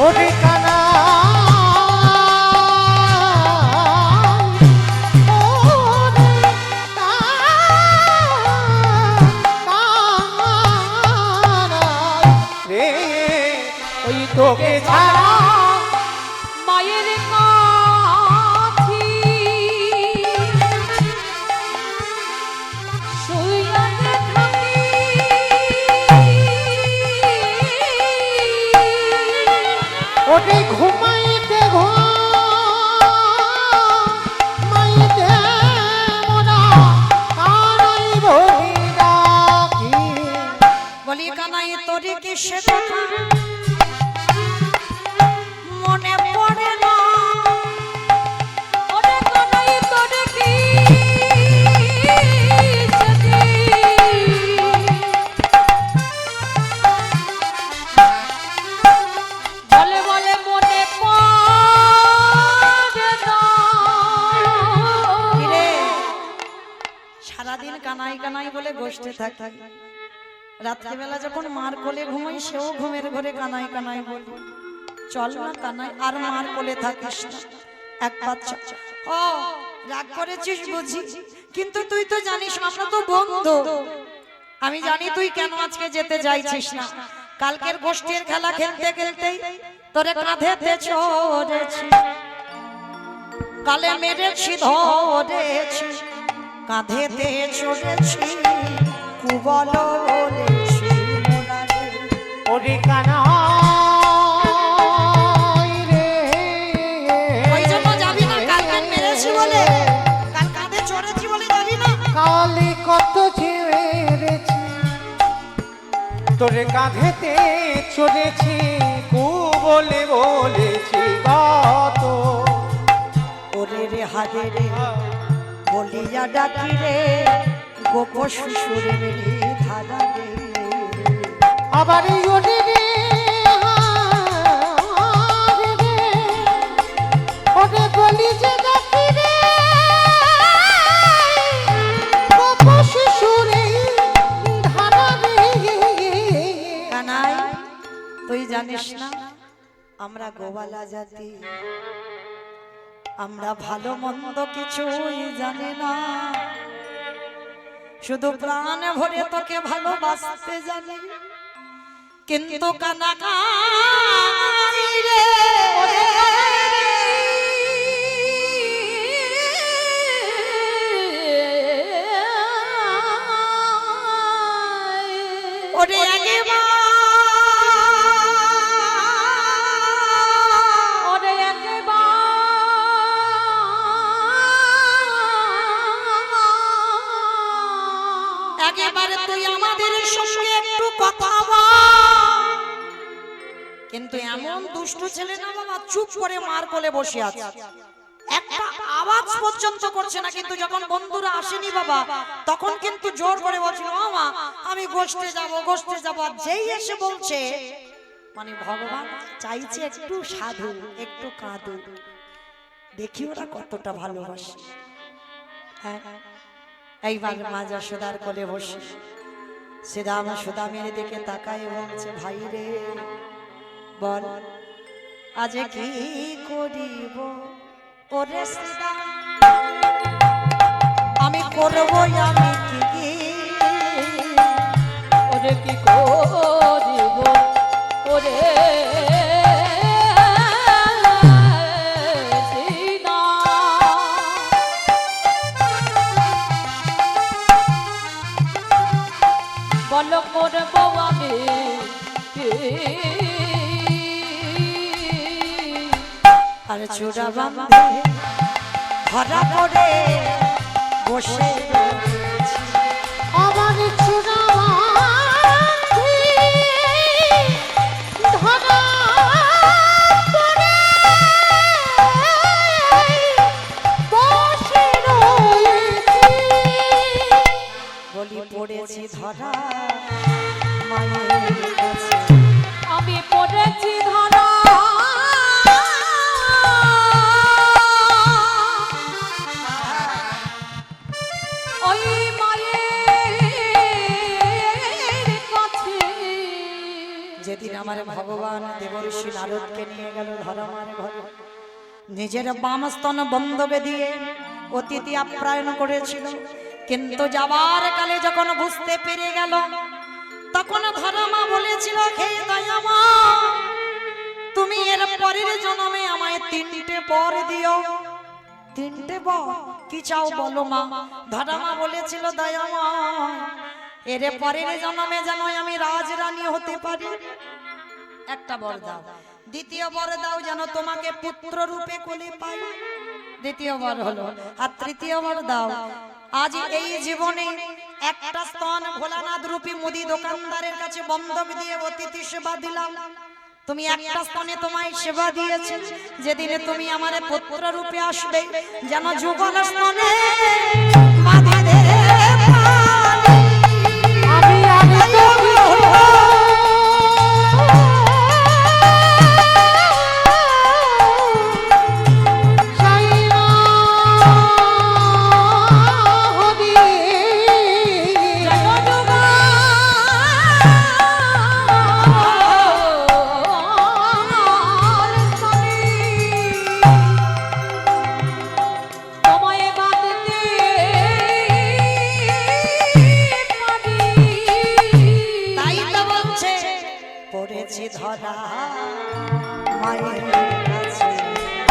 ওরে কানা রে ওই তোকে ছাড়া মায়ের কাছি শুইয়া যে থাকি। ওরে ঘুমাইতে ঘুমাইতে মোরা কানাই বলি ডাকি। বলি কানাই তোরে কি সে কথা মনে পড়ে না, ওরে কানাই তোরে কি সখী বলে বলে মনে পড়ে না। কিরে সারাদিন কানাই কানাই বলে বসতে থাকি, রাত্রিবেলা যখন মার কোলে ঘুমাই সেও ঘুমের ঘরে কানাই কানাই বলি। চল না কানাই আর মার কোলে থাকিস না, এক বাচ্চা। ও রাগ করেছিস বুঝি, কিন্তু তুই তো জানিস আমরা তো বন্ধু। আমি জানি তুই কেন আজকে যেতে চাইছিস না। কালকের গোষ্ঠীর খেলা খেলতে খেলতেই তোরে কাঁধেতে চড়েছি, কালে মেরেছি ধরেছি, কাঁধেতে চড়েছি কুবল বলেছি মোনারে। ওরে কানাই রে ওই জন্য যাবি না, কালকে মেরেছি বলে, কাল কাঁধে চড়েছি বলে যাবি না। কালে কত ছেড়েছি তোরে কাঁধেতে চলেছি কু বলে বলেছি কত। ওরে রে হারে রে বলিয়া ডাকি রে গোপ শ্বশুরে রে ধারা রে। আবার ওরে রে হারে রে ওরে বলি যে ডাকি রে গোপ শিশুরে ধারা রে। কানাই তুই জানিস না আমরা গোবালা জাতি, আমরা ভালো মন্দ কিছুই জানি না, শুধু প্রাণ ভরে তোকে ভালোবাসতে জানি। কিন্তু কানাকাই রে ওরে একবার একেবারে তুই আমাদের সঙ্গে একটু কথা বল। কিন্তু এমন দুষ্টু ছেলে না বাবা, চুপ করে মার কোলে বসে আছে, একটা আওয়াজ পর্যন্ত করছে না। কিন্তু যখন বন্ধুরা আসেনি বাবা, তখন কিন্তু জোর করে বলছিল মামা আমি গোষ্ঠে যাব গোষ্ঠে যাব। আর যেই এসে বলছে মানে ভগবান চাইছে একটু সাধু একটু কাঁদু, দেখি ওরা কতটা ভালোবাসে। হ্যাঁ, এইবার মা যশোদার কোলে বসে শ্রীরাম সুদামের দিকে তাকায় বলছে ভাই রে বল আজ কি করিব ওরে শ্রীরাম, আমি করব আমি কি ওরে কি করিব ওরে বল করব আমি আর চূড়া বাঁধে ধরা পড়ে বসে আমার চূড়া ধরা পড়ে বসে রয়েছি, বলি পড়েছি ধরা মায়ের কাছে। আমি পড়েছি ধরা ওই মায়ের কাছে। যেদিন আমার ভগবান দেবর্ষি নারদকে নিয়ে গেল ধর্মার ঘরে, নিজের বাম স্তন বন্ধকে দিয়ে অতিথি আপ্যায়ন করেছিল। কিন্তু যাবার কালে যখন বুঝতে পেরে গেল, তখন ধর্মা বলেছিল হে দয়ামা তুমি এর পরের জন্মে আমায় 3টে বর দিও। 3টে বর কি চাও বলো মা? ধর্মা বলেছিল দয়ামা এর পরের জন্মে যেন আমি রাজরানী হতে পারি, একটা বর দাও। দ্বিতীয় বর দাও যেন তোমাকে পুত্র রূপে কোলে পাই, দ্বিতীয় বর হলো। আর তৃতীয় বর দাও আজ এই জীবনে একটা স্তন ভোলানাথ রূপী মুদি দোকানদারের কাছে বন্ধক দিয়ে অতিথি সেবা দিলাম, তুমি একটা স্তনে তোমায় সেবা দিয়েছে, যেদিনে তুমি আমার পুত্র রূপে আসবে যেন যুগল স্তনে বাঁধে দে আমি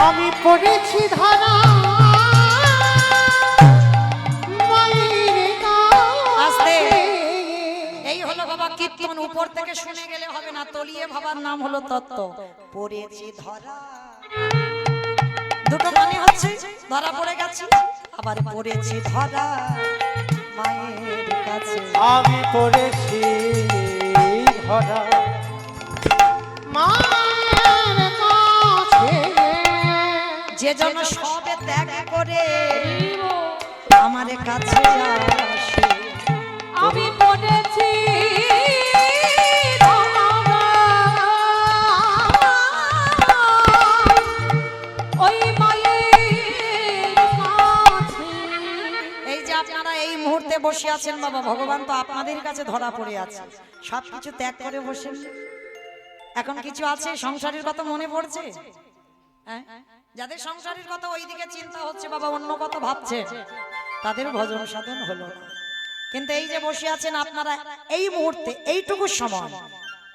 আমি পড়েছি ধরা মায়ের কাছে। এই হলো বাবা কীর্তন, উপর থেকে শুনে গেলে হবে না, তলিয়ে ভাবার নাম হলো তত্ত্ব। পড়েছি ধরা, দুটো মানে হচ্ছে ধরা পড়ে গেছে, আবার পড়েছি ধরা মায়ের কাছে। আমি পড়েছি ধরা মায়ের কাছে, যে জন সবে ত্যাগ করে আমার কাছে আসে। আমি পড়েছি ওই মায়ের কাছে। এই যে আপনারা এই মুহূর্তে বসে আছেন বাবা, ভগবান তো আপনাদের কাছে ধরা পড়ে আছে, সবকিছু ত্যাগ করে বসেন। এখন কিছু আছে সংসারের কথা মনে পড়ছে? হ্যাঁ? যাদের সংসারের কথা ওইদিকে চিন্তা হচ্ছে বাবা, অন্য কথা ভাবছে, তাদের ভজন সাধন হলো না। কিন্তু এই যে বসে আছেন আপনারা, এই মুহূর্তে এইটুকু সময়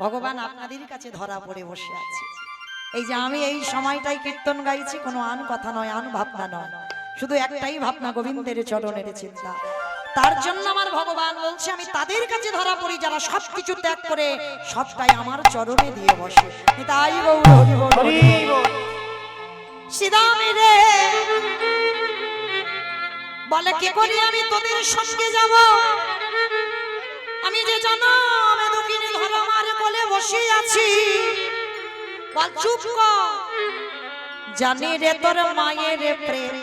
ভগবান আপনাদের কাছে ধরা পড়ে বসে আছে। এই যে আমি এই সময়টাই কীর্তন গাইছি, কোনো আন কথা নয়, আন ভাবনা নয়, শুধু একটাই ভাবনা, গোবিন্দের চরণের চিন্তা। তার জন্য আমার ভগবান বলছে আমি তাদের কাছে ধরা পড়ি যারা সবকিছু ত্যাগ করে সবটাই আমার চরণে দিয়ে বসে। তাই গৌর হরি বল, হরি বল। শ্রীরামে রে বলে কি করি আমি তোদের সঙ্গে যাব, আমি যে জনম দুঃখিনী ধর আমার কোলে বসে আছি। বল চুপ কর, জানি রে তোর মায়ের প্রেম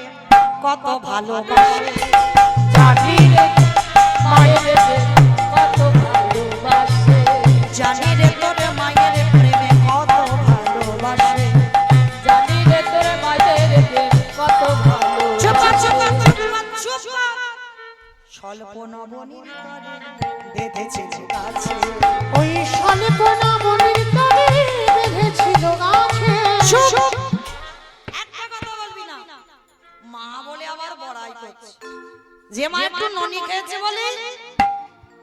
কত ভালোবাসে, জানি রে মায়ের প্রেম কত ভালোবাসে, জানি রে তোর মায়ের প্রেমে কত ভালোবাসে, জানি রে তোর মায়ের প্রেম কত ভালো। চুপ কর, চুপ কর, চুপ কর। স্বল্প নবনীর তরে বেঁধেছিল গাছে, ওই স্বল্পনা মনির তরে বেঁধেছিল গাছে। চুপ, একটা কথা বলবি না। মা বলে আবার বড়াই করছে, যে মা একটু ননি খেয়েছে বলে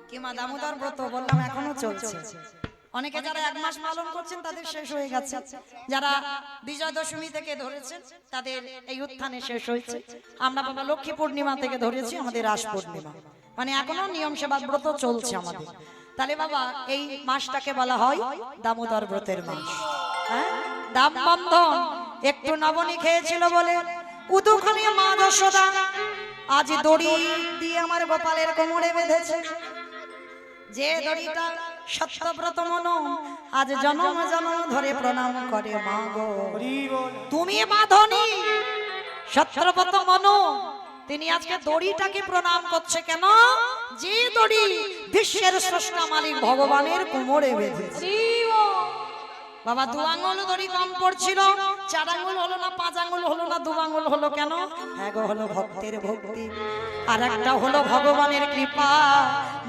কি মা দামোদর ব্রত বললাম এখনো চলছে। অনেকে যারা 1 মাস পালন করছেন তাদের শেষ হয়ে গেছে, যারা বিজয় দশমী থেকে ধরেছেন তাদের এই উত্থানে শেষ হয়েছে। আমরা বাবা লক্ষ্মী পূর্ণিমা থেকে ধরেছি আমাদের রাস পূর্ণিমা, মানে এখনো নিয়ম সেবা ব্রত চলছে আমাদের। তাহলে বাবা এই মাসটাকে বলা হয় দামোদর ব্রতের মাস। হ্যাঁ, দাম বন্ধন একটু নবনী খেয়েছিল বলে উদুখানি মা যশোদা আজ দড়ি দিয়ে আমার গোপালের কোমরে বেঁধেছে। যে দড়িটা সত্যব্রত মনো আজ জনম জনম ধরে প্রণাম করে মা গো, তুমি বাঁধনি সত্যব্রত মনো, তিনি আজকে দড়িটাকে প্রণাম করছে কেন? যে দড়ি বিশ্বের স্রষ্টা মালিক ভগবানের কোমরে বেঁধেছে। বাবা 2 আঙ্গুল দড়ি কম পড়ছিল, 4 আঙ্গুল হলো না, 5 আঙ্গুল হলো না, 2 আঙ্গুল হলো কেন? হ্যাঁ গো, হলো ভক্তের ভক্তি, আর একটা হলো ভগবানের কৃপা।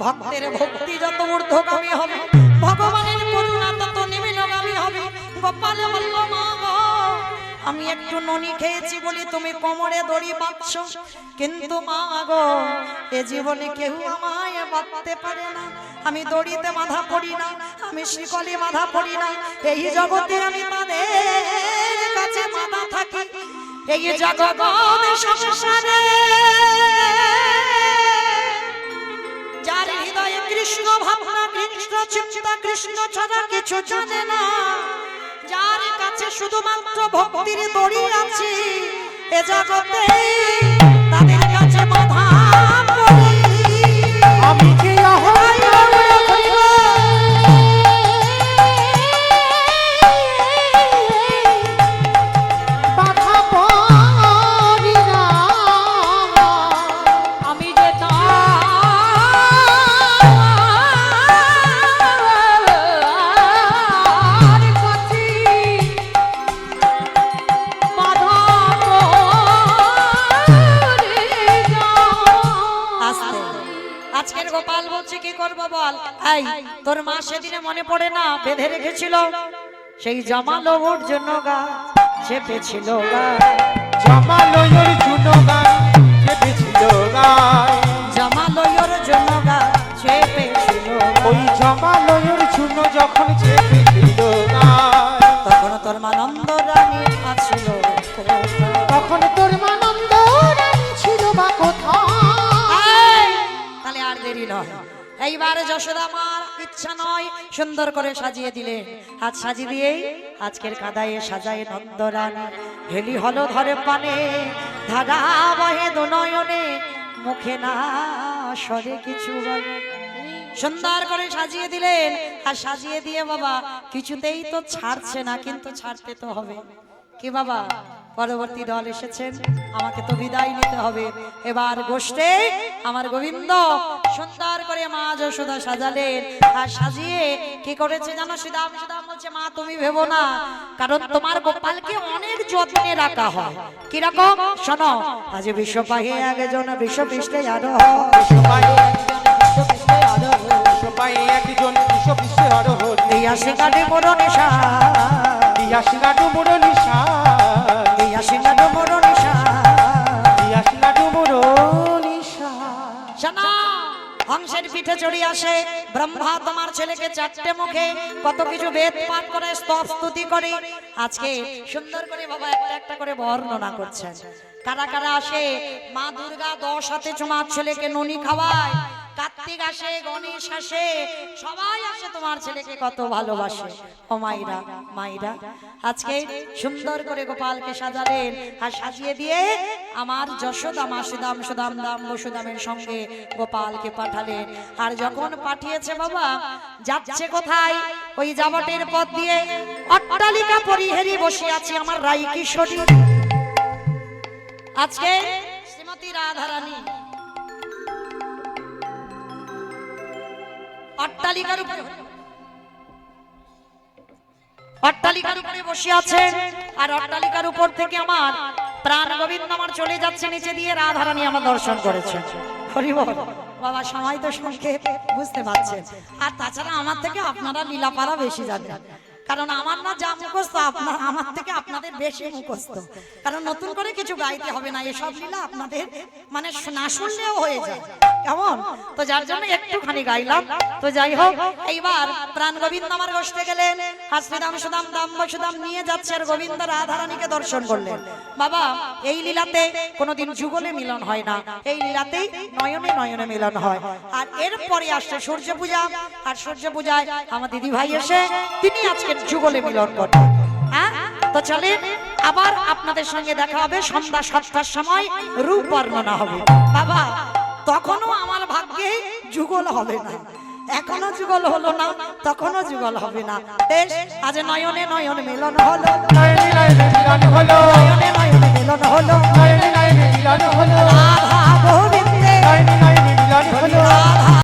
ভক্তের ভক্তি যত ঊর্ধ্বগামী হবে, ভগবানের করুণা তত নিম্নগামী হবে। গোপাল বলল মা গো, আমি একটু ননি খেয়েছি বলি তুমি কোমরে দড়ি বাঁধছ, কিন্তু মা গো এ জীবনে কেউ আমায় বাঁধতে পারে না। আমি দড়িতে বাঁধা পড়ি না, আমি শিকলে বাঁধা পড়ি না, এই জগতে আমি তাদের কাছে বাঁধা থাকি। এই জগৎ সংসারে যার হৃদয়ে কৃষ্ণ ভাবনা, কৃষ্ণ চিন্তা, কৃষ্ণ ছাড়া কিছু জানে না, যার কাছে শুধুমাত্র ভক্তির দড়ি আছে, এ জগতে তাদের কাছে বাঁধা পড়ি। আমি কি বাধা পড়ি না, আমি যে তার কাছে বাধা পড়ে যাই। আস্তে, আজকের গোপাল বলছে কি করবো বল? এই তোর মা সেদিনে মনে পড়ে না বেঁধে রেখেছিল সেই জমালবুর জন্য গাছ চেপেছিল গাছ, জমালয়ের জন্য গান চেপেছিল গায়, জমালয়ের জন্য গাছ চেপেছিল গাছ। ওই জমালয়ের জন্য যখন চেপেছিল গায়, তখন তোর মা নন্দ রানী আছিল কোথায়? তখন তোর মানন্দ রানী ছিল বা কোথায়? এই, তাহলে আর দেরি নয়, এইবারে যশোদা মার ইচ্ছা নয় সুন্দর করে সাজিয়ে দিলে, হাত সাজিয়ে দিয়েই আজকের কাদায়ে সাজায় নন্দরানী। হেলি হলো ধরে পানে, ধারা বহে দুনয়নে, মুখে না সরে কিছু বলে। সুন্দর করে সাজিয়ে দিলেন, আর সাজিয়ে দিয়ে বাবা কিছুতেই তো ছাড়ছে না, কিন্তু ছাড়তে তো হবে। কি বাবা, পরবর্তী দল এসেছেন, আমাকে তো বিদায় নিতে হবে। এবার গোষ্ঠে আমার গোবিন্দ সুন্দর করে মা যশোদা সাজালেন, আর সাজিয়ে কি করেছে জানো? শ্রীরাম শ্রীরাম বলছে মা তুমি ভেবো না, কারণ তোমার গোপালকে অনেক যত্নে রাখা হয়। কিরকম শোনো, আজ বিশ্বপাহে একজন বিশ্বপৃষ্ঠে আরো সবাই একজন বিশ্ব বিশ্বে আরোহণ, দিয়া সিঙ্গা ডুমুর নিশান দিয়া সিঙ্গা ডুমুর নিশান দিয়া সিঙ্গা ডুমুর নিশান দিয়া সিঙ্গা ডুমুর নিশান। শোনো, হংসের পিঠে চড়ি আসে ব্রহ্মা তোমার ছেলেকে চারটে মুখে কত কিছু বেদ পাঠ করে স্তব স্তুতি করে আজকে সুন্দর করে বাবা একটা একটা করে বর্ণনা করছেন। কারা কারা আসে? মা দুর্গা 10 হাতে তোমার ছেলেকে ননি খাওয়ায়, কার্তিক আসে, গণেশ আসে, সবাই আসে তোমার ছেলেকে কত ভালোবাসে। ও মাইরা মাইরা আজকে সুন্দর করে গোপালকে সাজালেন আর সাজিয়ে দিয়ে আমার যশোদা মা সুদাম সুদাম দাম বসুদামের সঙ্গে গোপালকে পাঠালেন। আর যখন পাঠিয়েছে বাবা, যাচ্ছে কোথায়? ওই জাবটের পথ দিয়ে অট্টালিকা পরিহেরি বসে আছে আমার রাই কিশোরী। আজকে শ্রীমতী রাধারানী অট্টালিকার উপরে বসে আছে। আর অট্টালিকার উপর থেকে আমার প্রাণ গোবিন্দ আমার চলে যাচ্ছে নিচে দিয়ে, রাধারানী আমার দর্শন করেছে। হরি বল বাবা, সময় তো সংক্ষেপ, বুঝতে পারছেন। আর তাছাড়া আমার থেকে আপনারা লীলাপাড়া বেশি জানেন, কারণ আমার না যা মুখস্থ আমার থেকে আপনাদের বেশি মুখস্থ। কারণ নতুন করে কিছু গাইতে হবে না, এসব লীলা আপনাদের মানে না শুনলেও হয়ে যায় কেমন। তো যার জন্য একটুখানি গাইলাম। তো যাই হোক, এইবার প্রাণ গোবিন্দ আমার বসতে গেলেন আর শ্রীরাম সুদাম দাম বসুদাম নিয়ে যাচ্ছে আর গোবিন্দ রাধারানীকে দর্শন করলেন। বাবা, এই লীলাতে কোনোদিন যুগলে মিলন হয় না, এই লীলাতেই নয়নে নয়নে মিলন হয়। আর এরপরে আসছে সূর্য পূজা, আর সূর্য পূজায় আমার দিদি ভাই এসে তিনি আজকে যুগলে মিলন করবে। হ্যাঁ, তো চলেন আবার আপনাদের সঙ্গে দেখা হবে সন্ধ্যা 7টার সময়, রূপ বর্ণনা হবে। বাবা, তখনও আমার ভাগ্যে যুগল হবে না, এখনো যুগল হলো না, তখনও যুগল হবে না। বেশ, আজ নয়নে নয়নে মিলন হলো, নয়নে নয়নে মিলন হলো, নয়নে নয়নে মিলন